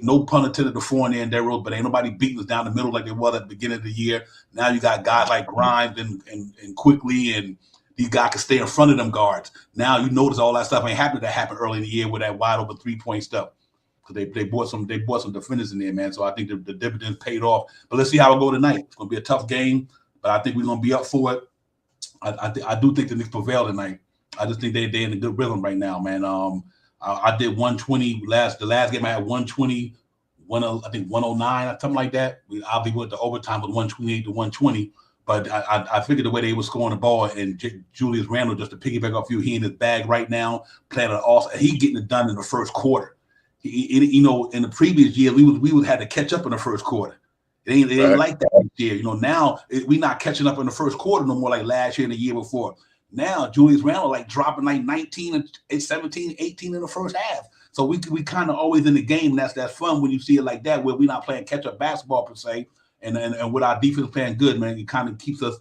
no pun intended to foreign there and Daryl, but ain't nobody beating us down the middle like they was at the beginning of the year. Now you got guys like Grimes and Quickly, and these guys can stay in front of them guards. Now you notice all that stuff ain't happened that happened early in the year with that wide open 3-point stuff. Because they bought some defenders in there, man. So I think the dividends paid off. But let's see how it go tonight. It's gonna be a tough game, but I think we're gonna be up for it. I do think the Knicks prevail tonight. I just think they're in a good rhythm right now, man. I did 120 the last game. I had 120, I think 109, something like that. I'll be with the overtime with 128 to 120. But I figured the way they were scoring the ball, and Julius Randle, just to piggyback off you, he in his bag right now, playing an awesome. He getting it done in the first quarter. In the previous year, we would have to catch up in the first quarter. It ain't like that this year. Now we not catching up in the first quarter no more like last year and the year before. Now Julius Randle like dropping like 19 and 17, 18 in the first half. So we kind of always in the game. And that's fun when you see it like that, where we're not playing catch up basketball per se, and with our defense playing good, man, it kind of keeps us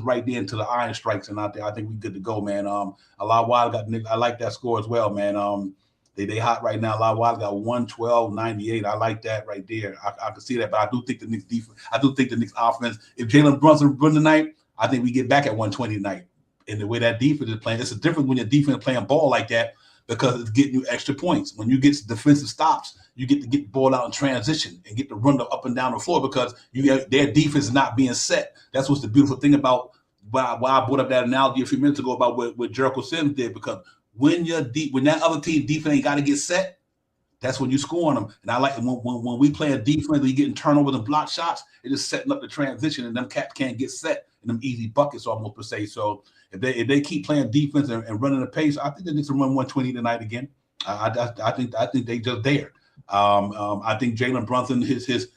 right there into the iron strikes. And I think we're good to go, man. A lot wild I like that score as well, man. They hot right now. A lot wild got 112-98. I like that right there. I can see that, but I do think the Knicks defense. I do think the Knicks offense. If Jalen Brunson run tonight, I think we get back at 120 tonight. And the way that defense is playing, it's a different when your defense playing ball like that because it's getting you extra points. When you get defensive stops, you get to get the ball out in transition and get to run up and down the floor because their defense is not being set. That's what's the beautiful thing about why I brought up that analogy a few minutes ago about what Jericho Sims did, because when that other team defense ain't got to get set, that's when you scoring them. And I like when we play a defense, we getting turnovers and block shots, it is setting up the transition, and them cats can't get set in them easy buckets almost per se. So if they keep playing defense and running the pace, I think they need to run 120 tonight again. I think they just there. I think Jalen Brunson, his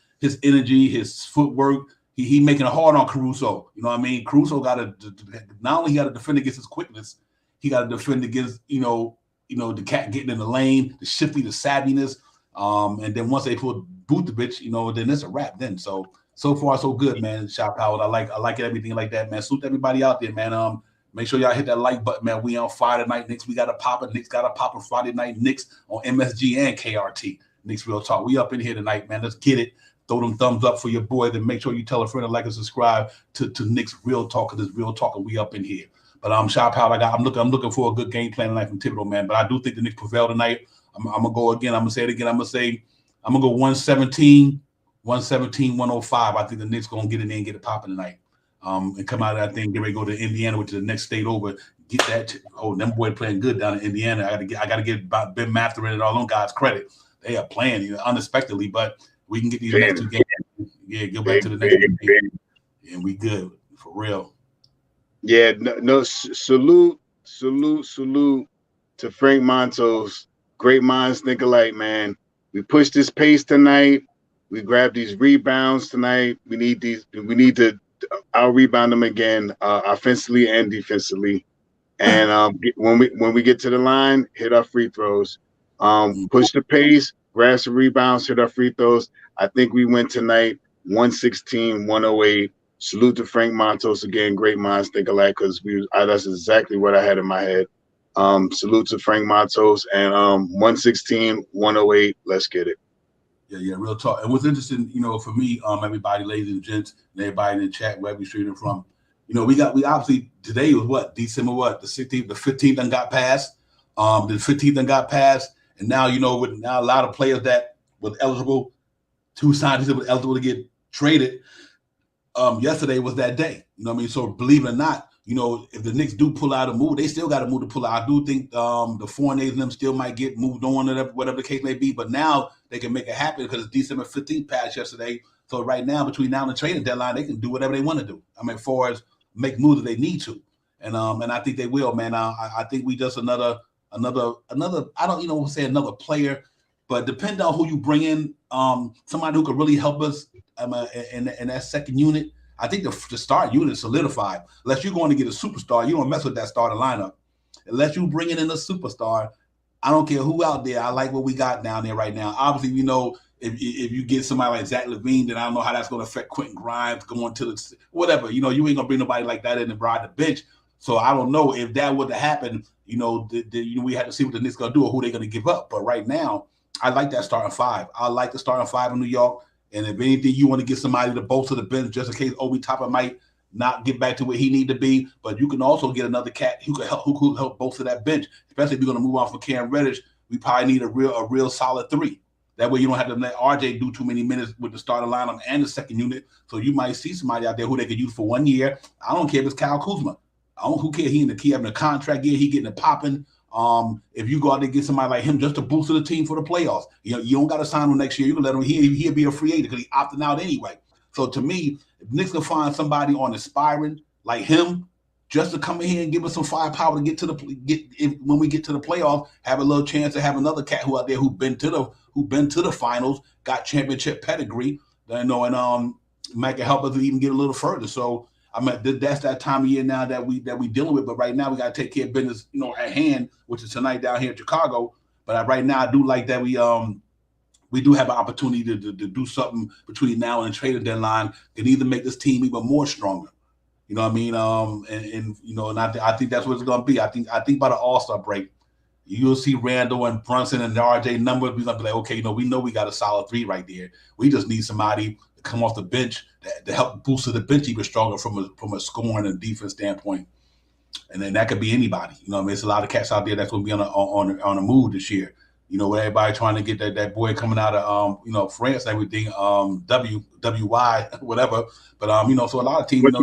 energy, his footwork, he making it hard on Caruso. You know what I mean? Caruso not only got to defend against his quickness, he got to defend against the cat getting in the lane, the shifty, the savviness, and then once they put Butovic, then it's a wrap. Then so far so good, man. Shot Powell, I like everything like that, man. Salute everybody out there, man. Make sure y'all hit that like button, man. We on Friday night. Knicks, we got a popper. Knicks got a popper Friday night. Knicks on MSG and KRT. Knicks Real Talk. We up in here tonight, man. Let's get it. Throw them thumbs up for your boy. Then make sure you tell a friend to like and subscribe to Knicks Real Talk, because it's Real Talk and we up in here. But Shot Powell, I'm looking for a good game plan tonight from Thibodeau, man. But I do think the Knicks prevail tonight. I'm gonna go again. I'm gonna say it again. I'm gonna go 117, 105. I think the Knicks gonna get in there and get it popping tonight. And come out of that thing, get ready to go to Indiana, which is the next state over. Get that. Them boys playing good down in Indiana. I gotta give Ben Mathurin and all them guys credit. They are playing unexpectedly, but we can get these next two games. Yeah, go back to the next game. And we good for real. Yeah, no, salute to Frank Montos. Great minds think alike, man. We pushed this pace tonight. We grabbed these rebounds tonight. We need to out-rebound them again, offensively and defensively. And when we get to the line, hit our free throws. Push the pace, grabbed some rebounds, hit our free throws. I think we win tonight 116-108. Salute to Frank Montos again. Great minds think alike, because that's exactly what I had in my head. Salute to Frank Montos, and 116-108. Let's get it. Yeah, real talk. And what's interesting, for me, everybody, ladies and gents, and everybody in the chat, wherever you're streaming from, we obviously, today was what, December what, the 16th, the 15th done got passed. The 15th done got passed, and now, with now a lot of players that was eligible, 2 scientists that was eligible to get traded, yesterday was that day. So believe it or not, if the Knicks do pull out a move, they still got a move to pull out. I do think the Fourniers and them still might get moved on, whatever the case may be. But now they can make it happen because it's December 15th passed yesterday. So right now, between now and the trading deadline, they can do whatever they want to do. As far as make moves that they need to, and I think they will, man. I think we just another. I don't want to say another player, but depending on who you bring in, somebody who could really help us in that second unit. I think the start unit is solidified. Unless you're going to get a superstar, you don't mess with that starting lineup. Unless you bring in a superstar, I don't care who out there. I like what we got down there right now. Obviously, if you get somebody like Zach LaVine, then I don't know how that's going to affect Quentin Grimes going to the whatever. You ain't gonna bring nobody like that in and ride the bench. So I don't know if that would have happened. We had to see what the Knicks gonna do or who they're gonna give up. But right now, I like that starting 5. I like the starting 5 in New York. And if anything, you want to get somebody to bolster the bench just in case Obi Toppin might not get back to where he need to be. But you can also get another cat who could help bolster that bench. Especially if you're going to move on from Cam Reddish, we probably need a real solid 3. That way you don't have to let RJ do too many minutes with the starting lineup and the second unit. So you might see somebody out there who they could use for 1 year. I don't care if it's Kyle Kuzma. Who cares? He having a contract year. He getting it popping. If you go out there and get somebody like him just to boost the team for the playoffs, you don't got to sign him next year. You can let him. He'll be a free agent because he's opting out anyway. So to me, if Knicks can find somebody on aspiring like him, just to come in here and give us some firepower to when we get to the playoffs, have a little chance to have another cat who out there who been to the finals, got championship pedigree, and might can help us even get a little further. So. That's that time of year now that we dealing with. But right now we got to take care of business, at hand, which is tonight down here in Chicago. But right now I do like that we do have an opportunity to do something between now and the trading deadline and either make this team even more stronger. You know what I mean? And I think that's what it's going to be. I think by the All-Star break, you'll see Randall and Brunson and the RJ numbers. We're going to be like, okay, we know we got a solid 3 right there. We just need somebody to come off the bench to help boost the bench even stronger from a scoring and defense standpoint. And then that could be anybody. There's a lot of cats out there that's going to be on a move this year. With everybody trying to get that boy coming out of France and everything, WY, whatever. But so a lot of teams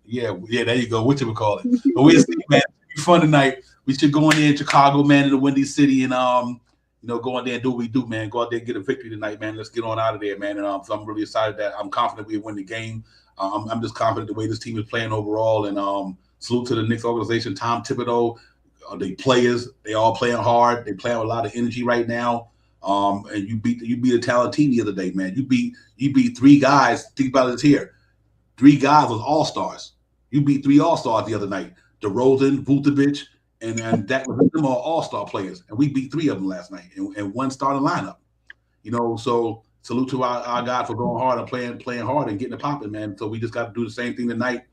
Yeah, there you go. What you would call it? But we'll see, man. It'll be fun tonight. We should go in there in Chicago, man, in the Windy City, and go in there and do what we do, man. Go out there and get a victory tonight, man. Let's get on out of there, man. And so I'm really excited that I'm confident we win the game. I'm just confident the way this team is playing overall. And salute to the Knicks organization, Tom Thibodeau, the players. They all playing hard. They playing with a lot of energy right now. And you beat a talented team the other day, man. You beat 3 guys. Think about this here. 3 guys was all-stars. You beat 3 all-stars the other night. DeRozan, Vucevic, and Dak them are all-star players. And we beat 3 of them last night and 1 starting lineup. So salute to our guy for going hard and playing hard and getting it popping, man. So we just got to do the same thing tonight.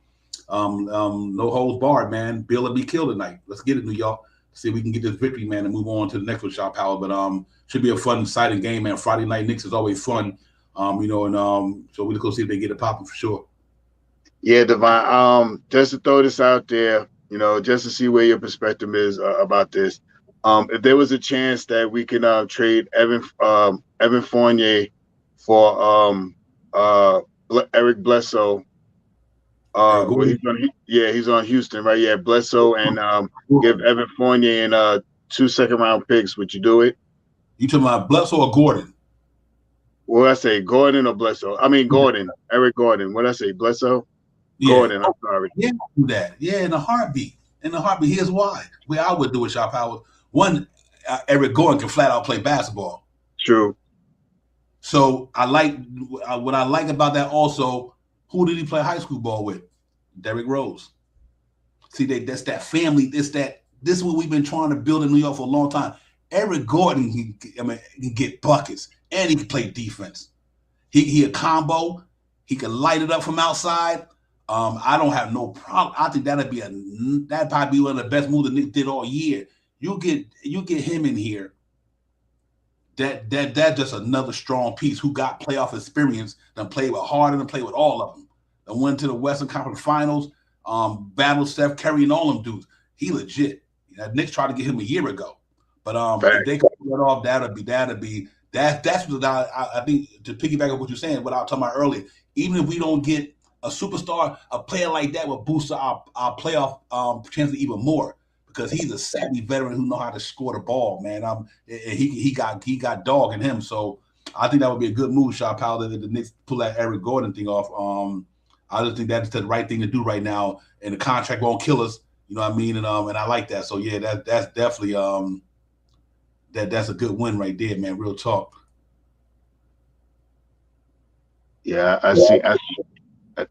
No holds barred, man. Bill will be killed tonight. Let's get it, New York. See if we can get this victory, man, and move on to the next one, Shot Power. But should be a fun, exciting game, man. Friday night Knicks is always fun. So we'll go see if they get it popping for sure. Yeah, Devon. Just to throw this out there, just to see where your perspective is about this. If there was a chance that we can trade Evan Fournier for Eric Bledsoe, he's on Houston, right? Yeah, Bledsoe and give Evan Fournier and 2 second-round picks. Would you do it? You talking about Bledsoe or Gordon? What did I say, Gordon or Bledsoe? I mean Gordon, Eric Gordon. What did I say, Bledsoe? Yeah. Gordon, I'm sorry. Yeah, do that. Yeah, in a heartbeat. Here's why. Where I would do it, Shot Power. One, Eric Gordon can flat out play basketball. True. So I like what I like about that also. Who did he play high school ball with? Derrick Rose. See, that's that family. This is what we've been trying to build in New York for a long time. Eric Gordon can get buckets and he can play defense. He a combo. He can light it up from outside. I don't have no problem. I think that'd probably be one of the best moves the Knicks did all year. You get him in here. That's just another strong piece who got playoff experience. Done played with Harden and played with all of them. And went to the Western Conference Finals. Battled Steph Curry and all them dudes. He legit. Knicks tried to get him a year ago, but if they can pull it off, that's what I think. To piggyback on what you're saying, what I was talking about earlier, even if we don't get a superstar, a player like that will boost our playoff chances even more because he's a savvy veteran who know how to score the ball, man. He got dog in him, so I think that would be a good move, Shaw Powell, that the Knicks pull that Eric Gordon thing off. I just think that's the right thing to do right now, and the contract won't kill us. You know what I mean? And I like that. So yeah, that's definitely that's a good win right there, man. Real talk. Yeah, I see.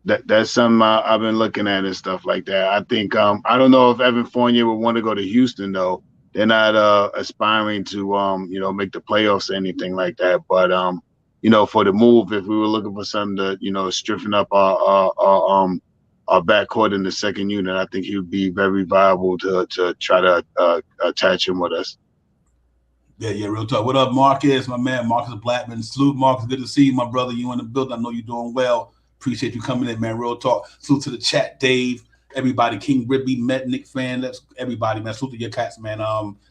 That's something I've been looking at and stuff like that. I think I don't know if Evan Fournier would want to go to Houston though. They're not aspiring to make the playoffs or anything like that. But for the move, if we were looking for something to strengthen up our backcourt in the second unit, I think he would be very viable to try to attach him with us. Yeah, real talk. What up, Marcus? My man, Marcus Blackman. Salute, Marcus. Good to see you, my brother. You in the building. I know you're doing well. Appreciate you coming in, man. Real talk. Salute to the chat, Dave. Everybody, King Ribby, Met, Nick fan. Let's everybody, man. Salute to your cats, man.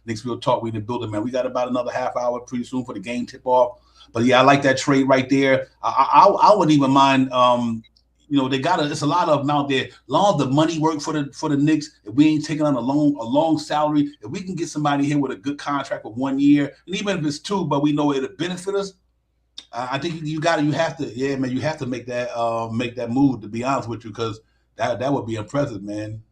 Knicks Real Talk. We in the building, man. We got about another half hour pretty soon for the game tip off. But yeah, I like that trade right there. I wouldn't even mind. They got it's a lot of them out there. Long as the money work for the Knicks, if we ain't taking on a long salary, if we can get somebody here with a good contract for 1 year, and even if it's 2, but we know it'll benefit us. I think you have to make that move, to be honest with you, because that would be impressive, man.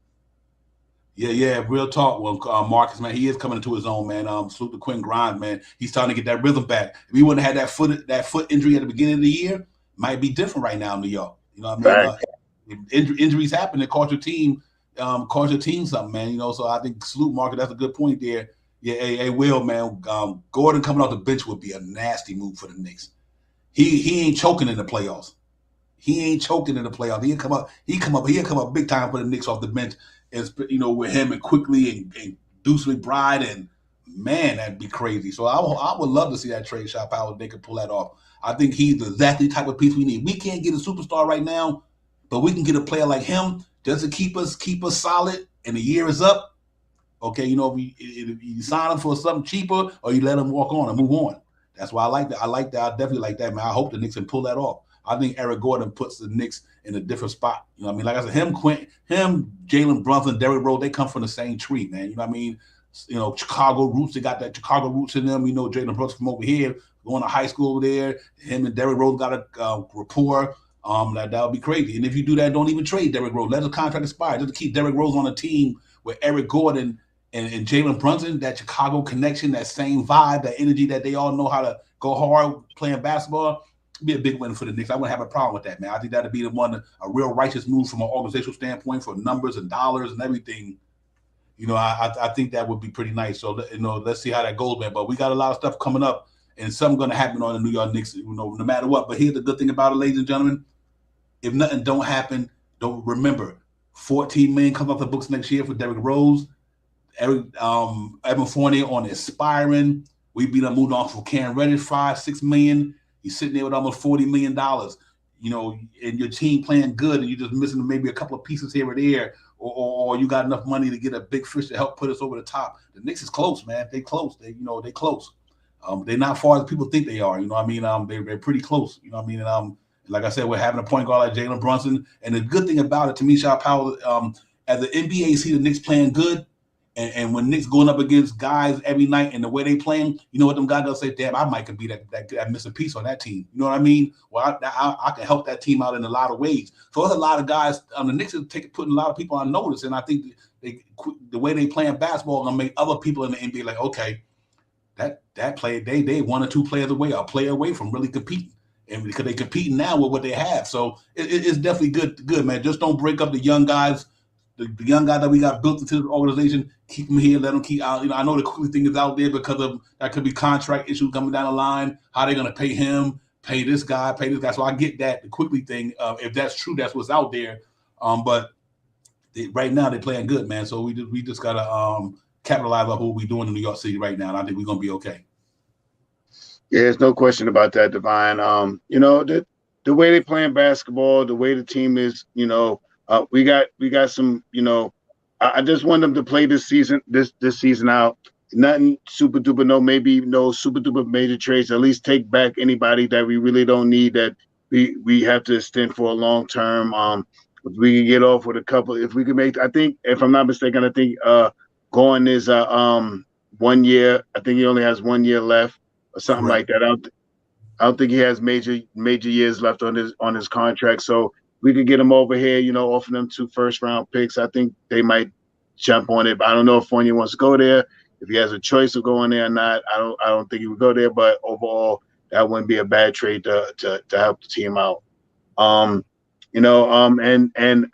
Yeah, real talk. Well, Marcus, man, he is coming into his own, man. Salute to Quinn Grimes, man. He's starting to get that rhythm back. If he wouldn't have had that foot injury at the beginning of the year, might be different right now in New York. You know what I mean? Injuries happen. It cost your team something, man. So I think salute, Marcus. That's a good point there. Yeah, hey, Will, man. Gordon coming off the bench would be a nasty move for the Knicks. He ain't choking in the playoffs. He'll come up big time for the Knicks off the bench, and with him and Quickly and Deuce McBride, and man, that'd be crazy. So I would love to see that trade shop out if they could pull that off. I think he's exactly the type of piece we need. We can't get a superstar right now, but we can get a player like him just to keep us solid, and the year is up. Okay, if you sign him for something cheaper, or you let him walk on and move on. That's why I like that. I definitely like that, man. I hope the Knicks can pull that off. I think Eric Gordon puts the Knicks in a different spot. You know what I mean? Like I said, him, Jalen Brunson, Derrick Rose, they come from the same tree, man. You know what I mean? Chicago roots. They got that Chicago roots in them. Jalen Brunson from over here, going to high school over there. Him and Derrick Rose got a rapport. That would be crazy. And if you do that, don't even trade Derrick Rose. Let the contract expire. Just to keep Derrick Rose on a team with Eric Gordon and Jalen Brunson, that Chicago connection, that same vibe, that energy that they all know how to go hard playing basketball. Be a big win for the Knicks. I wouldn't have a problem with that, man. I think that'd be a real righteous move from an organizational standpoint for numbers and dollars and everything. I think that would be pretty nice. So let's see how that goes, man. But we got a lot of stuff coming up, and something going to happen on the New York Knicks, no matter what. But here's the good thing about it, ladies and gentlemen: if nothing don't happen, don't remember, $14 million comes off the books next year for Derrick Rose, Evan Fournier on expiring. We moved on for Cam Reddish, $5-6 million. He's sitting there with almost $40 million, and your team playing good, and you're just missing maybe a couple of pieces here or there, or you got enough money to get a big fish to help put us over the top. The Knicks is close, man. They close. They close. They're not far as people think they are. You know what I mean? They're pretty close. You know what I mean? And like I said, we're having a point guard like Jalen Brunson. And the good thing about it, to me, Shaw Powell, as the NBA see the Knicks playing good, and when Knicks going up against guys every night and the way they playing, you know what them guys gonna say? Damn, I might can be that missing piece on that team. You know what I mean? Well, I can help that team out in a lot of ways. So there's a lot of guys. The Knicks are putting a lot of people on notice, and I think the way they playing basketball gonna make other people in the NBA like, okay, that player they 1 or 2 players away, or a player away from really competing, and because they competing now with what they have. So it's definitely good, man. Just don't break up the young guys the young guy that we got built into the organization, keep him here, let him keep out. I know the quickly thing is out there because of that could be contract issues coming down the line. How they going to pay him, pay this guy. So I get that the quickly thing. If that's true, that's what's out there. But right now they're playing good, man. So we just gotta capitalize on what we're doing in New York City right now, and I think we're gonna be okay. Yeah, there's no question about that, Divine. The way they playing basketball, the way the team is, we got some, I just want them to play this season out. Nothing super duper, no super duper major trades. At least take back anybody that we really don't need that we have to extend for a long term. If we can get off with a couple, if we can make, I think, if I'm not mistaken, I think Gordon is 1 year. I think he only has 1 year left or something like that. I don't think he has major years left on his contract. So we could get him over here, offer them 2 first-round picks. I think they might jump on it. But I don't know if Fournier wants to go there. If he has a choice of going there or not, I don't think he would go there. But overall, that wouldn't be a bad trade to help the team out. And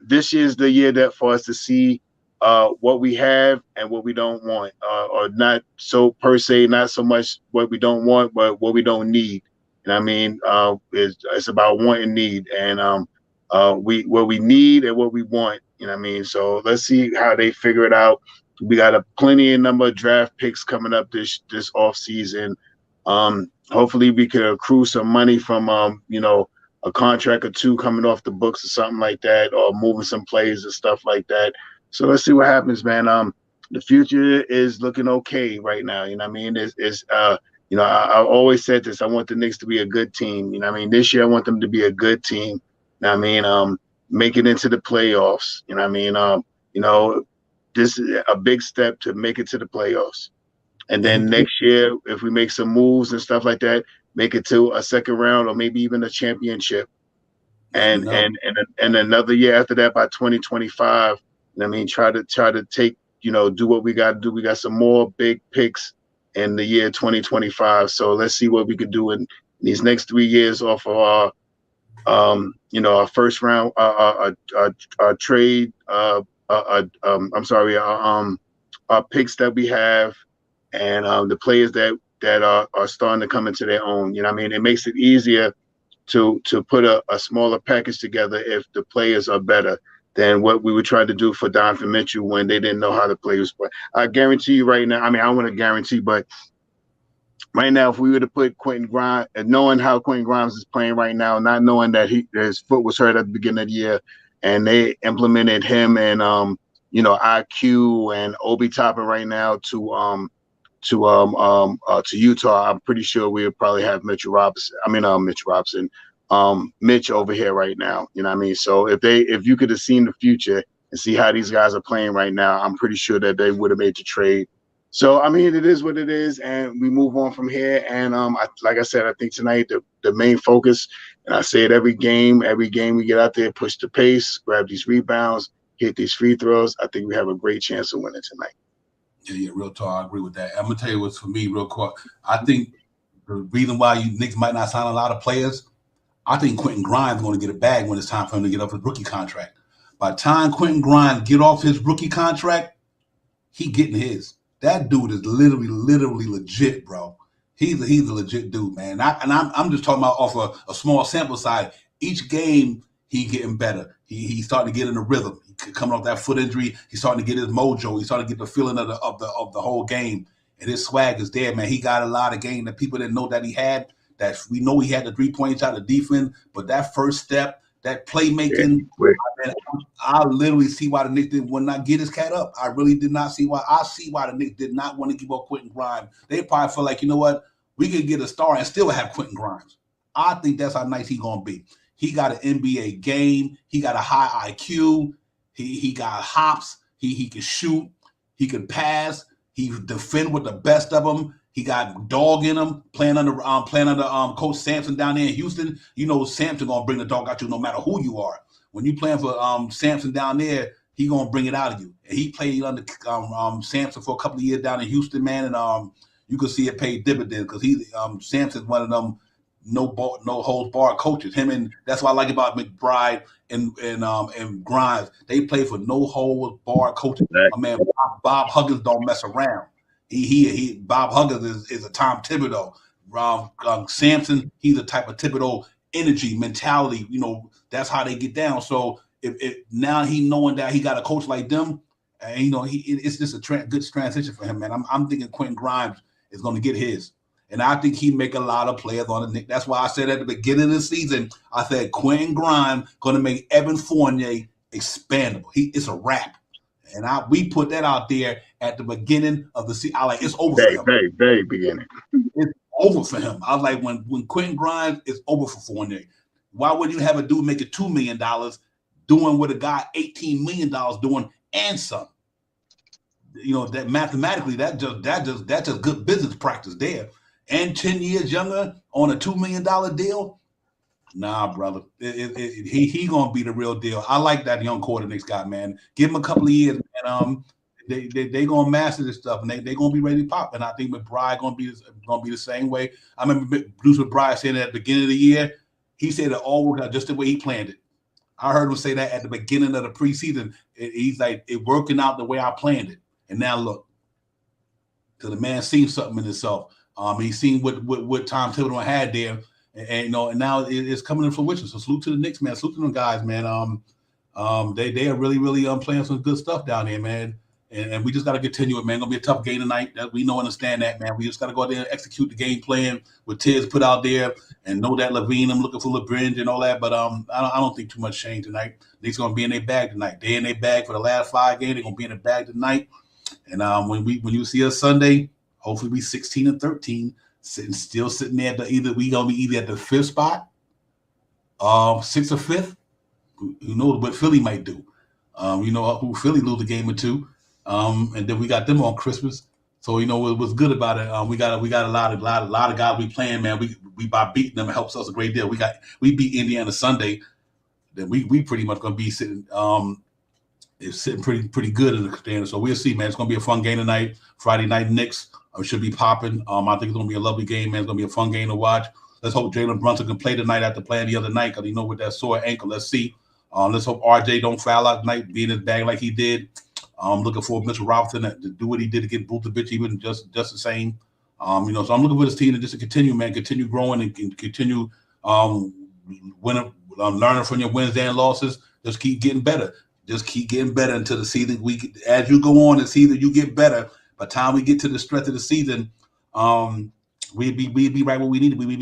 this is the year that for us to see what we have and what we don't want, or not so per se, not so much what we don't want, but what we don't need. It's about want and need, and what we need and what we want. So let's see how they figure it out. We got a plenty of number of draft picks coming up this off season. Hopefully we could accrue some money from a contract or 2 coming off the books or something like that, or moving some plays and stuff like that. So let's see what happens, man. The future is looking okay right now. I always said this. I want the Knicks to be a good team. This year I want them to be a good team. Make it into the playoffs. This is a big step to make it to the playoffs. And then next year, if we make some moves and stuff like that, make it to a second round or maybe even a championship. And another year after that, by 2025, try to take, do what we got to do. We got some more big picks in the year 2025. So let's see what we can do in these next 3 years off of our, our first round, our trade, our picks that we have, and the players that are starting to come into their own. It makes it easier to put a smaller package together if the players are better than what we were trying to do for Donovan Mitchell when they didn't know how the players play. I guarantee you right now, I don't want to guarantee, but right now, if we were to put Quentin Grimes, and knowing how Quentin Grimes is playing right now, not knowing that his foot was hurt at the beginning of the year, and they implemented him and IQ and Obi Toppin right now to Utah, I'm pretty sure we'll probably have Mitch over here right now. So if you could have seen the future and see how these guys are playing right now, I'm pretty sure that they would have made the trade. So it is what it is, and we move on from here. And like I said, I think tonight the main focus, and I say it every game we get out there, push the pace, grab these rebounds, hit these free throws. I think we have a great chance of winning tonight. Yeah, real talk. I agree with that. I'm gonna tell you what's for me, real quick. I think the reason why you Knicks might not sign a lot of players, I think Quentin Grimes is going to get a bag when it's time for him to get off his rookie contract. By the time Quentin Grimes get off his rookie contract, he getting his. That dude is literally legit, bro. He's a legit dude, man. I'm just talking about off a small sample size. Each game he getting better. He's starting to get in a rhythm. Coming off that foot injury, he's starting to get his mojo. He's starting to get the feeling of the whole game, and his swag is there, man. He got a lot of game that people didn't know that he had. That we know he had the 3-point shot, the defense, but that first step, that playmaking, I literally see why the Knicks would not get his cat up. I really did not see why. I see why the Knicks did not want to give up Quentin Grimes. They probably feel like, you know what, we could get a star and still have Quentin Grimes. I think that's how nice he's gonna be. He got an NBA game. He got a high IQ. He got hops. He can shoot. He can pass. He defend with the best of them. He got dog in him. Playing under Coach Sampson down there in Houston. Sampson gonna bring the dog out you no matter who you are. When you playing for Sampson down there, he gonna bring it out of you. And he played under Sampson for a couple of years down in Houston, man, and you can see it paid dividends because Sampson's one of them no holds barred coaches. Him and that's what I like about McBride and Grimes. They play for no holds barred coaches. My man Bob Huggins don't mess around. He Bob Huggins is a Tom Thibodeau. Sampson, he's a type of Thibodeau energy, mentality. That's how they get down. So if now he knowing that he got a coach like them, and it's just a good transition for him, man. I'm thinking Quentin Grimes is going to get his. And I think he make a lot of players on the Knicks. That's why I said at the beginning of the season, I said Quentin Grimes going to make Evan Fournier expandable. It's a wrap. And we put that out there at the beginning of the season. I like it's over for him. Very beginning. It's over for him. I was like, when Quentin Grimes is over for Fournier. Why wouldn't you have a dude making $2 million doing what a guy $18 million doing and some? That mathematically that just good business practice there. And 10 years younger on a $2 million deal? Nah, brother. He gonna be the real deal. I like that young core the Knicks got, man. Give him a couple of years, man. They gonna master this stuff, and they gonna be ready to pop. And I think McBride gonna be the same way. I remember Bruce McBride saying at the beginning of the year, he said it all worked out just the way he planned it. I heard him say that at the beginning of the preseason. He's like, it working out the way I planned it. And now look, so the man seen something in himself. He seen what Tom Thibodeau had there, and now it's coming to fruition. So salute to the Knicks, man. Salute to them guys, man. They are really playing some good stuff down there, man. And we just got to continue it, man. Gonna be a tough game tonight. That we understand that, man. We just got to go out there and execute the game plan with Tiz put out there, and know that Levine. I'm looking for LeBridge and all that, but I don't think too much change tonight. They're gonna be in their bag tonight. They're in their bag for the last 5 games. They're gonna be in their bag tonight. And when you see us Sunday, hopefully we 16-13, sitting there we gonna be either at the 5th spot, 6th or 5th. Who knows what Philly might do? Who Philly lose a game or two. And then we got them on Christmas. So what's good about it. We got a lot of guys we playing, man. We by beating them, it helps us a great deal. We beat Indiana Sunday, then we pretty much gonna be sitting pretty good in the standard. So we'll see, man. It's gonna be a fun game tonight. Friday night Knicks should be popping. I think it's gonna be a lovely game, man. It's gonna be a fun game to watch. Let's hope Jalen Brunson can play tonight after playing the other night, because with that sore ankle. Let's see. Let's hope RJ don't foul out tonight, be in his bag like he did. Looking for Mitchell Robinson to do what he did against Vucevic, even just the same. So I'm looking for this team to just continue, man, continue growing and continue winning, learning from your wins and losses. Just keep getting better. Just keep getting better until the season. As you go on the season, you get better. By the time we get to the stretch of the season, we'd be right where we need to be. We'd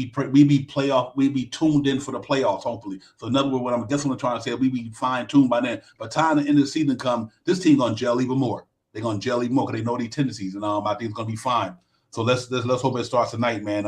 be tuned in for the playoffs, hopefully. So in other words, what I'm trying to say, we'd be fine-tuned by then. By the time the end of the season comes, this team gonna gel even more. They're gonna gel even more because they know these tendencies, and I think it's gonna be fine. So let's hope it starts tonight, man.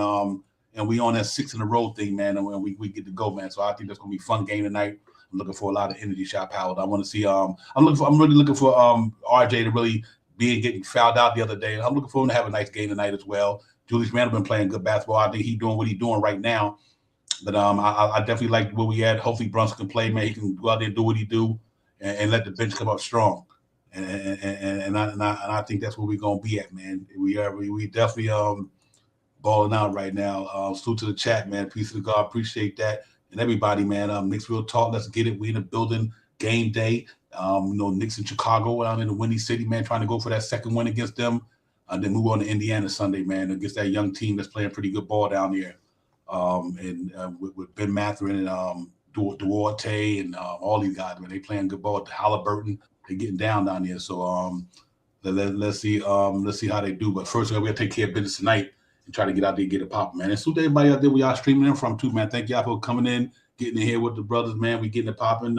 And we on that 6 in a row thing, man, and we get to go, man. So I think that's gonna be a fun game tonight. I'm looking for a lot of energy, shot power. I want to see. I'm really looking for RJ to really be getting fouled out the other day. I'm looking for him to have a nice game tonight as well. Julius Randle been playing good basketball. I think he's doing what he's doing right now. But I definitely like where we at. Hopefully Brunson can play, man. He can go out there and do what he do, and let the bench come up strong. And I think that's where we're gonna be at, man. We definitely balling out right now. Salute to the chat, man. Peace to God. Appreciate that. And everybody, man. Knicks Real Talk. Let's get it. We in the building. Game day. Knicks in Chicago. I'm in the Windy City, man. Trying to go for that second win against them. Then move on to Indiana Sunday, man, against that young team that's playing pretty good ball down there. With Ben Mathurin and Duarte and all these guys, man, they playing good ball. Halliburton, they're getting down there. So let's see how they do. But first, we gotta take care of business tonight and try to get out there and get it popping, man. And salute to everybody out there we are streaming in from too, man. Thank y'all for coming in, getting in here with the brothers, man. We getting it popping.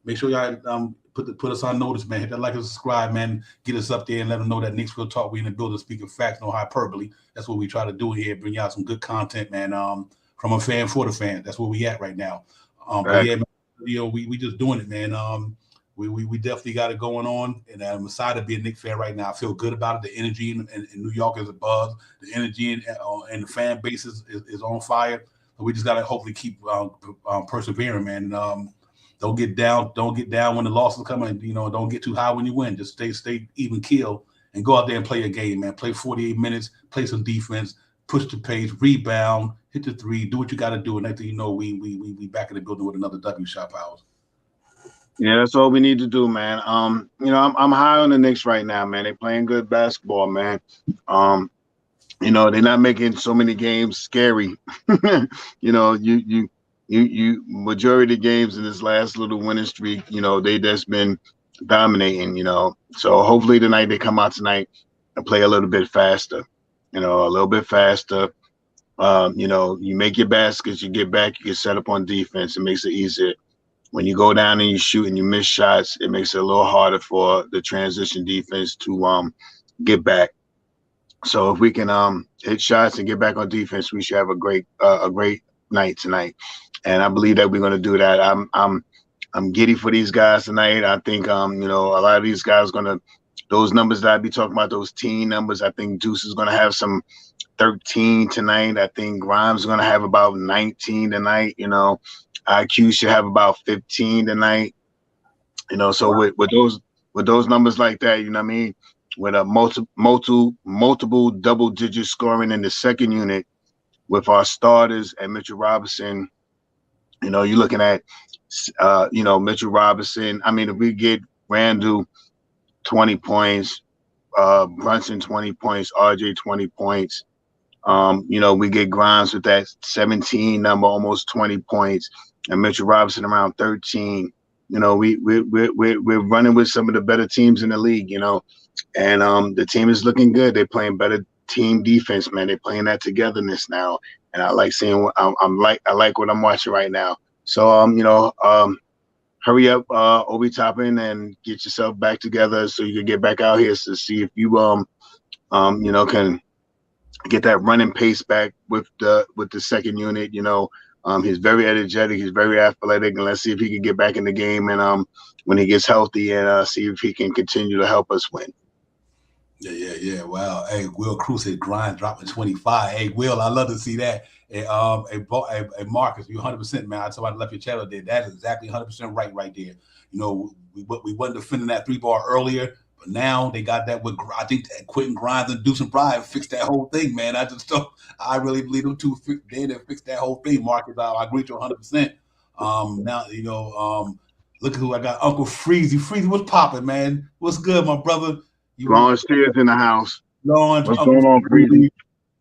Make sure y'all put us on notice, man. Hit that like and subscribe, man. Get us up there and let them know that Knicks Real Talk. We in the building, speaking facts, no hyperbole. That's what we try to do here. Bring y'all some good content, man. From a fan for the fan. That's where we at right now. But yeah, man, we just doing it, man. We definitely got it going on, and I'm excited to be a Knicks fan right now. I feel good about it. The energy in New York is a buzz. The energy and the fan base is on fire. So we just got to hopefully keep persevering, man. Don't get down when the losses come, and don't get too high when you win. Just stay even keel and go out there and play a game, man. Play 48 minutes, play some defense, push the pace, rebound, hit the three, do what you got to do, and next thing you know, we back in the building with another W. Shot Powers. Yeah, that's all we need to do, man. I'm high on the Knicks right now, man. They playing good basketball, man. They're not making so many games scary. You majority of the games in this last little winning streak, they just been dominating, So hopefully tonight they come out tonight and play a little bit faster, a little bit faster. You make your baskets, you get back, you get set up on defense. It makes it easier. When you go down and you shoot and you miss shots, it makes it a little harder for the transition defense to get back. So if we can hit shots and get back on defense, we should have a great night tonight. And I believe that we're going to do that. I'm giddy for these guys tonight. I think a lot of these guys those numbers that I be talking about, those teen numbers. I think Deuce is going to have some 13 tonight. I think Grimes is going to have about 19 tonight. IQ should have about 15 tonight. So with those numbers like that, you know what I mean, with a multiple double-digit scoring in the second unit with our starters and Mitchell Robinson, you're looking at, Mitchell Robinson. I mean, if we get Randall 20 points, Brunson 20 points, RJ 20 points, we get Grimes with that 17 number, almost 20 points, and Mitchell Robinson around 13. We're running with some of the better teams in the league, and the team is looking good. They're playing better team defense, man. They're playing that togetherness now, and I like seeing. I like what I'm watching right now. So hurry up, Obi Toppin, and get yourself back together so you can get back out here to see if you can get that running pace back with the second unit. He's very energetic, he's very athletic, and let's see if he can get back in the game and when he gets healthy and see if he can continue to help us win. Yeah. Wow. Hey, Will Cruz said Grind dropping 25. Hey, Will, I love to see that. Hey, Marcus, you 100%, man. I somebody left your channel there. That is exactly 100% right there. We wasn't defending that 3-ball earlier, but now they got that with, I think, Quentin Grimes and Deuce and Bryant fixed that whole thing, man. I really believe them two fixed that whole thing, Marcus. I agree with you 100%. Now, look at who I got. Uncle Freezy. Freezy, what's popping, man? What's good, my brother? Lawrence Tears in the house. Lawrence, what's going on, Freezy?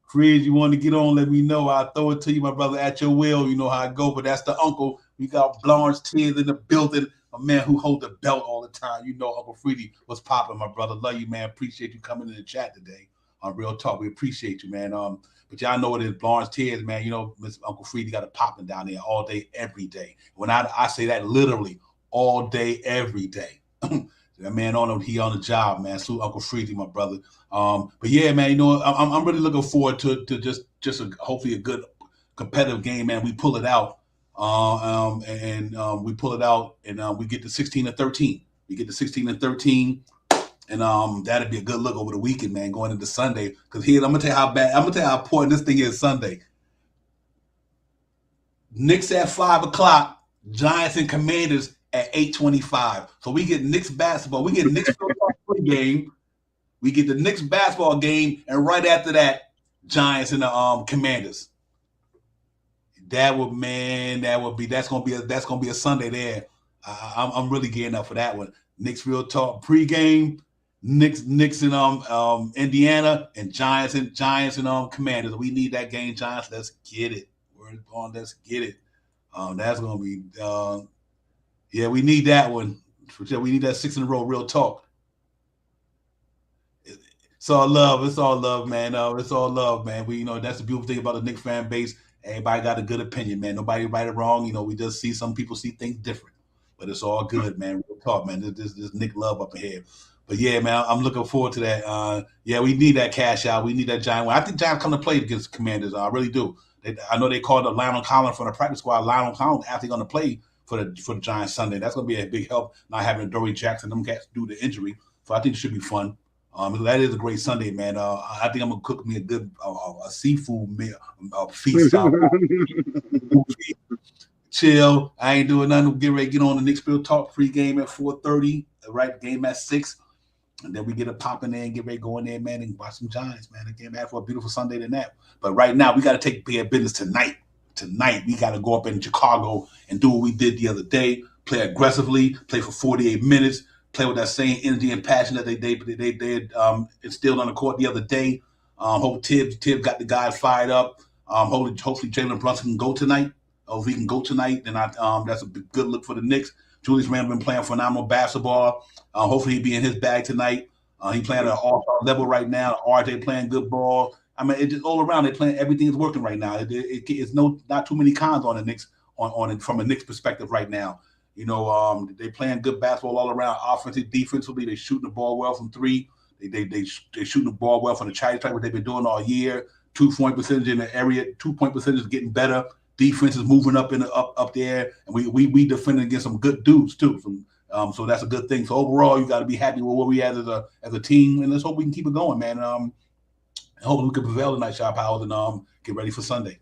Freeze, you want to get on, let me know. I'll throw it to you, my brother, at your will. You know how I go, but that's the uncle. We got Lawrence Tears in the building, a man who holds the belt all the time. Uncle Freedy, what's popping, my brother? Love you, man. Appreciate you coming in the chat today. On Real Talk, we appreciate you, man. But y'all know what it is, Lawrence Tears, man. Mr. Uncle Freedy got it popping down there all day, every day. When I say that literally, all day, every day. That man he on the job, man. So Uncle Freedy, my brother. But yeah, man, I'm really looking forward to just hopefully a good competitive game, man. We pull it out, and we pull it out, and we get to 16-13. We get to 16-13, and that'd be a good look over the weekend, man, going into Sunday. Because here, I'm gonna tell you how important this thing is Sunday. Knicks at 5:00, Giants and Commanders at 8:25. So we get Knicks basketball. We get Knicks game. We get the Knicks basketball game, and right after that, Giants and the Commanders. That's gonna be a Sunday there. I'm really getting up for that one. Knicks Real Talk pregame. Knicks in Indiana, and Giants and Commanders. We need that game, Giants. Let's get it. Word on, let's get it. That's gonna be. Yeah, we need that one. We need that 6 in a row. Real Talk. It's all love. It's all love, man. It's all love, man. That's the beautiful thing about the Knicks fan base. Everybody got a good opinion, man. Nobody right or wrong. We just see some people see things different, but it's all good, man. Real talk, man. This Nick love up ahead. But yeah, man, I'm looking forward to that. Yeah, we need that cash out. We need that Giant win. I think Giants come to play against Commanders. I really do. I know they called Lionel Collins from the practice squad. Lionel Collins actually going to play for the Giants Sunday. That's going to be a big help, not having Dory Jackson, them cats due to injury. So I think it should be fun. That is a great Sunday, man. I think I'm going to cook me a good a seafood meal, feast. Chill. I ain't doing nothing. Get ready to get on the Knicks Real Talk pregame at 4:30. Right, game at 6. And then we get a pop in there and get ready to go in there, man, and watch some Giants, man. Again, man, for a beautiful Sunday than that. But right now, we got to take care of business tonight. Tonight, we got to go up in Chicago and do what we did the other day. Play aggressively, play for 48 minutes, play with that same energy and passion that they instilled on the court the other day. Hope Tibbs got the guys fired up. Hopefully Jalen Brunson can go tonight. If he can go tonight, then that's a good look for the Knicks. Julius Randle been playing phenomenal basketball. Hopefully he'll be in his bag tonight. He playing at an all-star level right now. RJ playing good ball. I mean, it's just all around. They playing everything is working right now. It's not too many cons on the Knicks on it from a Knicks perspective right now. You know, they playing good basketball all around, offensively, defensively. They shooting the ball well from three. They shooting the ball well from the charity stripe, what they've been doing all year. 2-point percentage in the area. 2-point percentage is getting better. Defense is moving up up there, and we defending against some good dudes too. So that's a good thing. So overall, you got to be happy with where we at as a team, and let's hope we can keep it going, man. And hopefully we can prevail tonight, Shot Powell, and get ready for Sunday.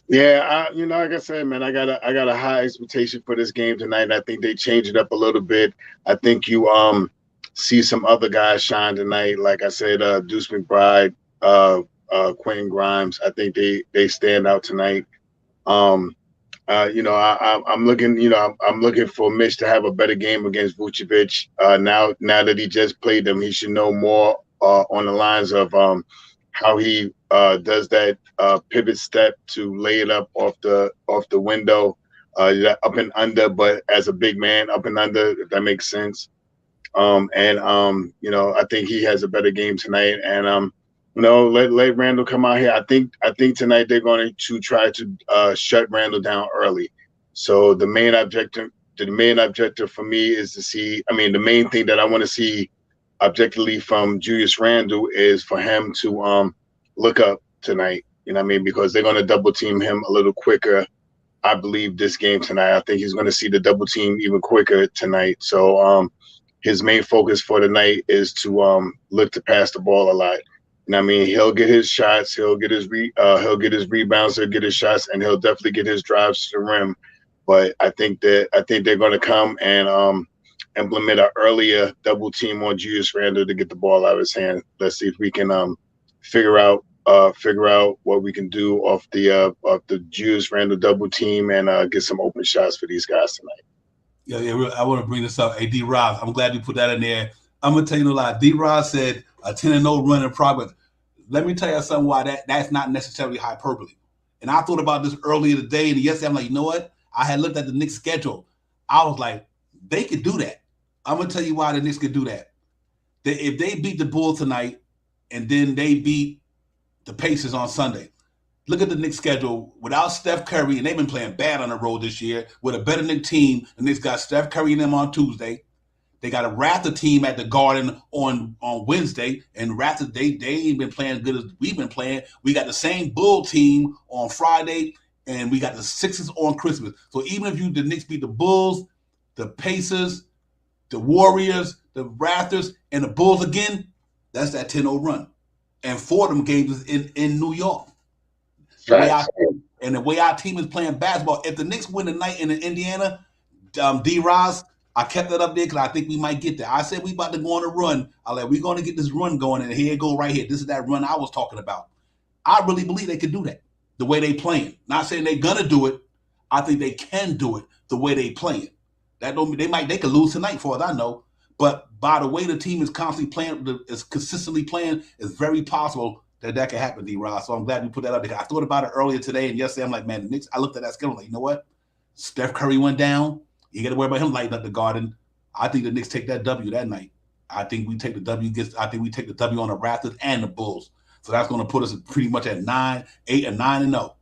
Yeah, like I said, man, I got a high expectation for this game tonight. I think they change it up a little bit. I think you see some other guys shine tonight. Like I said, Deuce McBride, Quentin Grimes. I think they stand out tonight. I'm looking, I'm looking for Mitch to have a better game against Vucevic. Now that he just played them, he should know more on the lines of how he does that pivot step to lay it up off the window, up and under, but as a big man, up and under, if that makes sense. I think he has a better game tonight, and let Randall come out here. I think tonight they're going to try to shut Randall down early. So the main objective for me is to see. I mean, the main thing that I want to see objectively from Julius Randle is for him to look up tonight. You know what I mean? Because they're going to double team him a little quicker. I believe this game tonight. I think he's going to see the double team even quicker tonight. So his main focus for tonight is to look to pass the ball a lot. You know what I mean? He'll get his shots, he'll get his rebounds, he'll get his shots, and he'll definitely get his drives to the rim. But I think they're going to come and implement an earlier double team on Julius Randle to get the ball out of his hand. Let's see if we can figure out what we can do off the Julius Randle double team and get some open shots for these guys tonight. Yeah, I want to bring this up. Hey, D-Roz, I'm glad you put that in there. I'm going to tell you a lot. D-Roz said a 10-0 run in progress. Let me tell you something why that's not necessarily hyperbole. And I thought about this earlier today, and yesterday I'm like, you know what? I had looked at the Knicks schedule. I was like, they could do that. I'm going to tell you why the Knicks could do that. If they beat the Bulls tonight and then they beat the Pacers on Sunday, look at the Knicks schedule. Without Steph Curry, and they've been playing bad on the road this year, with a better Knicks team, the Knicks got Steph Curry and them on Tuesday. They got a Raptor team at the Garden on Wednesday, and Raptors, they ain't been playing as good as we've been playing. We got the same Bull team on Friday, and we got the Sixers on Christmas. So even if the Knicks beat the Bulls, the Pacers, the Warriors, the Raptors, and the Bulls again, that's that 10-0 run. And 4 of them games is in New York. The way our team is playing basketball, if the Knicks win tonight in Indiana, D-Roz, I kept that up there because I think we might get there. I said we about to go on a run. We're going to get this run going, and here it go right here. This is that run I was talking about. I really believe they could do that the way they playing. Not saying they're gonna do it. I think they can do it the way they playing. That don't mean they could lose tonight, for as I know. But by the way the team is constantly playing, is consistently playing, it's very possible that can happen, D-Roz. So I'm glad you put that up there. I thought about it earlier today, and yesterday I'm like, man, the Knicks. I looked at that schedule, like, you know what? Steph Curry went down. You got to worry about him lighting up the Garden. I think the Knicks take that W that night. I think we take the W. I think we take the W on the Raptors and the Bulls. So that's going to put us pretty much at 8 and 9-0.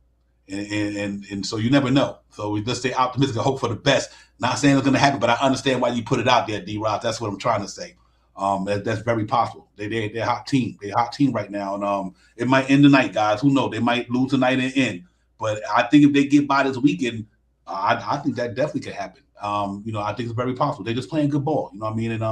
And so you never know. So we just stay optimistic and hope for the best. Not saying it's going to happen, but I understand why you put it out there, D-Roz. That's what I'm trying to say. That's very possible. They're a hot team. They're a hot team right now. And it might end tonight, guys. Who knows? They might lose tonight and end. But I think if they get by this weekend, I think that definitely could happen. I think it's very possible. They're just playing good ball. You know what I mean? And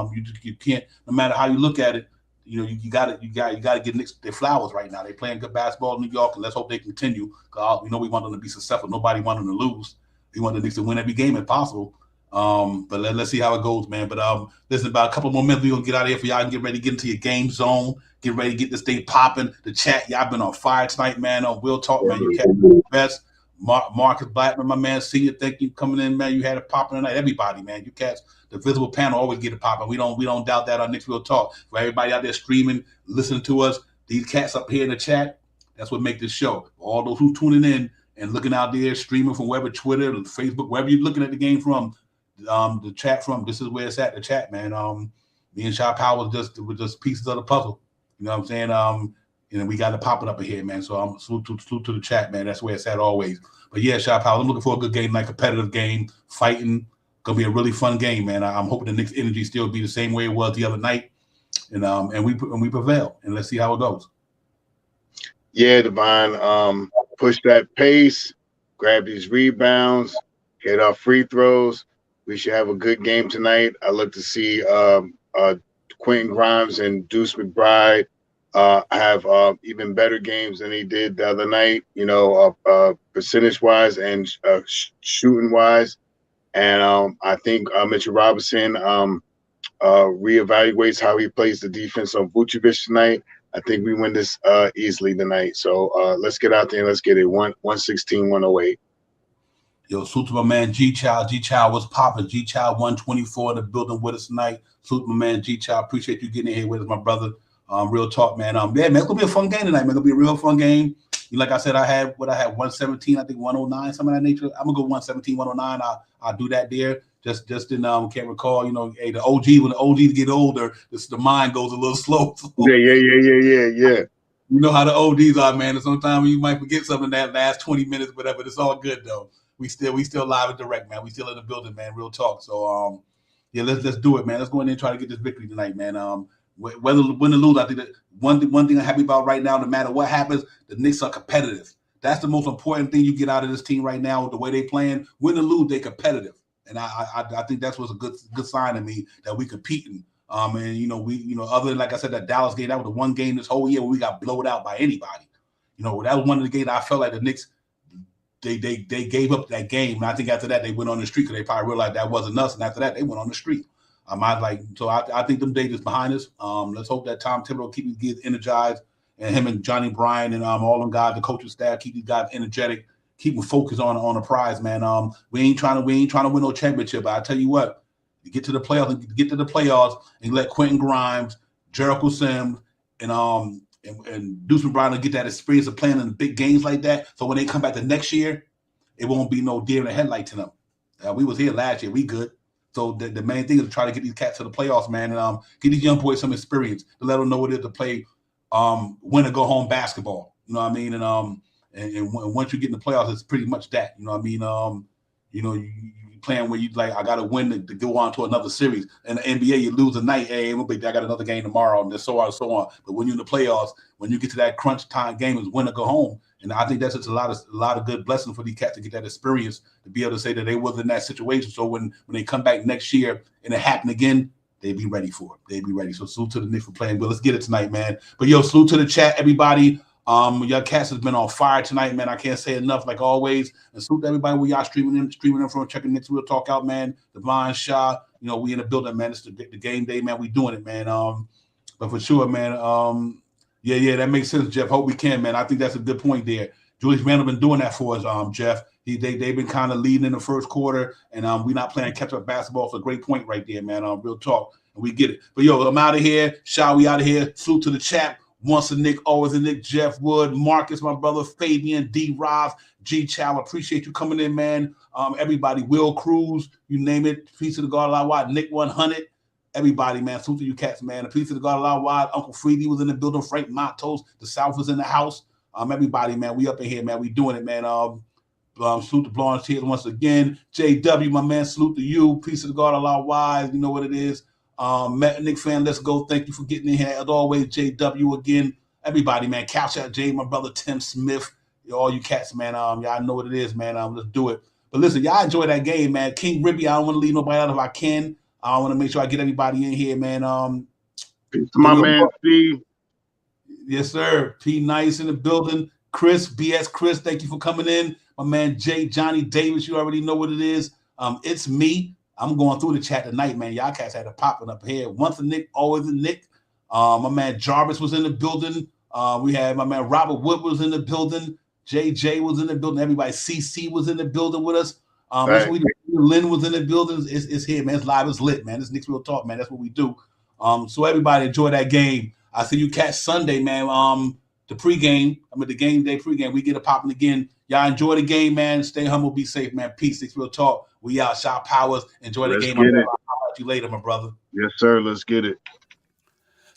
you can't, no matter how you look at it, you got to give Knicks their flowers right now. They're playing good basketball in New York, and let's hope they continue. We want them to be successful. Nobody want them to lose. We want the Knicks to win every game if possible. But let's see how it goes, man. But listen, about a couple more minutes, we're gonna get out of here for y'all and get ready to get into your game zone. Get ready to get this thing popping. The chat, y'all been on fire tonight, man. On Real Talk, man. You catch the best. Marcus Blackman, my man, senior, thank you coming in, man. You had it popping tonight. Everybody, man. You catch the visible panel always get it popping. We don't doubt that on Knicks Real Talk. For everybody out there streaming, listening to us, these cats up here in the chat, that's what make this show. All those who tuning in and looking out there, streaming from wherever, Twitter, Facebook, wherever you're looking at the game from, the chat from, this is where it's at, the chat, man. Me and Shy Power were just pieces of the puzzle. You know what I'm saying? And we got to pop it up in here, man. So I'm salute to the chat, man. That's where it's at always. But yeah, Shy Power, I'm looking for a good game, like competitive game, fighting. Gonna be a really fun game, man. I'm hoping the Knicks energy still be the same way it was the other night, and we prevail. And let's see how it goes. Yeah, Divine. Push that pace, grab these rebounds, hit our free throws. We should have a good game tonight. I look to see Quentin Grimes and Deuce McBride have even better games than he did the other night, percentage-wise and shooting-wise. And I think Mitchell Robinson reevaluates how he plays the defense on Vucevic tonight. I think we win this easily tonight. So let's get out there and let's get it. 116-108. Yo, salute to my man G-Child. G-Child was popping. G-Child 124 in the building with us tonight. Salute to my man G-Child. Appreciate you getting in here with us, my brother. Real talk, man. Yeah, man, it's gonna be a fun game tonight, man. It's gonna be a real fun game. Like I said, I had 117, I think 109, something of that nature. I'm gonna go 117, 109. I'll do that there. Just can't recall. Hey, the OG, when the OGs get older, the mind goes a little slow. Yeah. You know how the OGs are, man. And sometimes you might forget something in that last 20 minutes, whatever. It's all good though. We still live and direct, man. We still in the building, man. Real talk. So yeah, let's do it, man. Let's go in there and try to get this victory tonight, man. Whether win or lose, I think that one thing I'm happy about right now, no matter what happens, the Knicks are competitive. That's the most important thing you get out of this team right now. The way they playing, win or lose, they're competitive, and I think that's what's a good sign to me that we competing. And we other than, like I said, that Dallas game, that was the one game this whole year where we got blown out by anybody. That was one of the games I felt like the Knicks they gave up that game, and I think after that they went on the street because they probably realized that wasn't us, and after that they went on the street. I think them days is behind us. Let's hope that Tom Thibodeau keep these kids energized, and him and Johnny Bryan and all them guys, the coaching staff, keep these guys energetic, keep them focused on the prize, man. We ain't trying to win no championship, but I tell you what, you get to the playoffs and let Quentin Grimes, Jericho Sims, and Deuce McBride get that experience of playing in big games like that. So when they come back the next year, it won't be no deer in the headlight to them. We was here last year, we good. So the main thing is to try to get these cats to the playoffs, man, and get these young boys some experience to let them know what it is to play win or go home basketball. You know what I mean? And once you get in the playoffs, it's pretty much that. You know what I mean? You playing where you like, I got to win to go on to another series. In the NBA, you lose a night, hey, I got another game tomorrow, and so on and so on. But when you're in the playoffs, when you get to that crunch time game, is win or go home. And I think that's just a lot of good blessing for these cats to get that experience, to be able to say that they was in that situation. So when they come back next year and it happen again, they be ready for it. They be ready. So salute to the Knicks for playing well. Let's get it tonight, man. But yo, salute to the chat, everybody. Your cats has been on fire tonight, man. I can't say enough, like always. And salute to everybody where y'all streaming in from, checking Knicks Real Talk out, man. Divine Shaw, we in the building, man. It's the game day, man. We doing it, man. But for sure, man. Yeah, that makes sense, Jeff. Hope we can, man. I think that's a good point there. Julius Randle been doing that for us, Jeff. They've been kind of leading in the first quarter, and we're not playing catch-up basketball. It's a great point right there, man. Real talk, and we get it. But, yo, I'm out of here. Shaw, we out of here. Salute to the chat. Once a Nick, always a Nick. Jeff Wood, Marcus, my brother, Fabian, D. Roth, G. Chow. Appreciate you coming in, man. Everybody, Will Cruz, you name it. Peace to the God, Allah, Nick 100. Everybody, man. Salute to you cats, man. A piece of the God, Allah wide. Uncle Freedy was in the building. Frank Matos. The South was in the house. Everybody, man. We up in here, man. We doing it, man. Salute to Blonde Tears once again. JW, my man. Salute to you. Peace of the God, Allah wide. You know what it is. Nick fan, let's go. Thank you for getting in here. As always, JW again. Everybody, man. Couch out Jay, my brother Tim Smith. All you cats, man. Y'all know what it is, man. Let's do it. But listen, y'all enjoy that game, man. King Ribby, I don't want to leave nobody out if I can. I want to make sure I get everybody in here, man. Peace to my man, P. Yes, sir. P. Nice in the building. Chris, BS Chris, thank you for coming in. My man, Johnny Davis, you already know what it is. It's me. I'm going through the chat tonight, man. Y'all cats had it popping up here. Once a Knick, always a Knick. My man Jarvis was in the building. We had my man Robert Wood was in the building. JJ was in the building. Everybody, CC was in the building with us. That's what we do. Lynn was in the building. It's here, man. It's live. It's lit, man. This Knicks Real Talk, man. That's what we do. So everybody enjoy that game. I see you catch Sunday, man. The pregame. The game day pregame. We get it popping again. Y'all enjoy the game, man. Stay humble, be safe, man. Peace. Knicks Real Talk. We out. Shot Powers. Enjoy the game. I'll talk to you later, my brother. Yes, sir. Let's get it.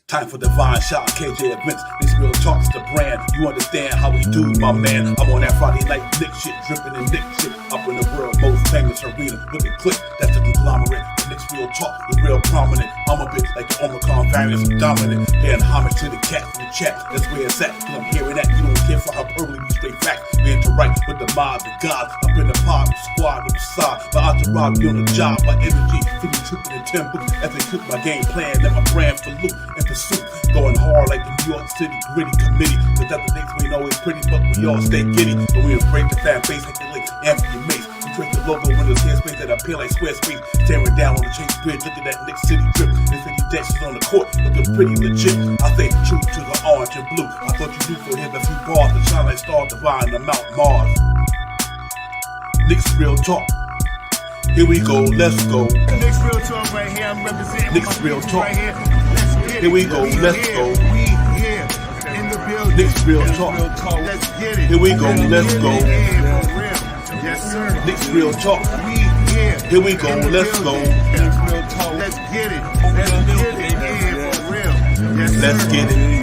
Time for Divine Shot, KJ events. This Real Talk's the brand. You understand how we do, my man. I'm on that Friday night Knick shit, dripping in Knick shit. Up in the world, most famous arena. With the click, that's the conglomerate. The Knicks Real Talk is real prominent. I'm a bit like the Omicron variant, dominant. Paying homage to the cat in the chat. That's where it's at. Cause I'm hearing that. You don't care for how early we straight back. We interact with the mob and God. Up in the pod, the squad, with the side. My entourage be on the job, my energy. Feeling tripping in 10 books. As they cook my game plan, and my brand for loot and pursuit. Going hard like the New York City gritty committee. Cause that's the things we ain't always pretty, but we all stay giddy. And we embrace the fan base like the late Anthony Mace. We trace the logo when there's space that appear like square space. Staring down on the Chase Bridge, look at that Knicks City drip. There's 50 decks on the court, looking pretty legit. I say true to the orange and blue. I thought you knew for him a few bars to shine like stars divine to Mount Mars. Knicks Real Talk. Here we go, let's go. Knicks Real Talk right here. I'm representing Knicks Real Talk. right here. Let's get it. Here we go, let's go. We here in the building. Knicks Real Talk. Let's get it. Here we go, let's go. Yes, sir. Knicks Real Talk. We here. Here we go, let's go. Let's get it. Let's get it. Yeah, for real. Yes, Let's sir. get it.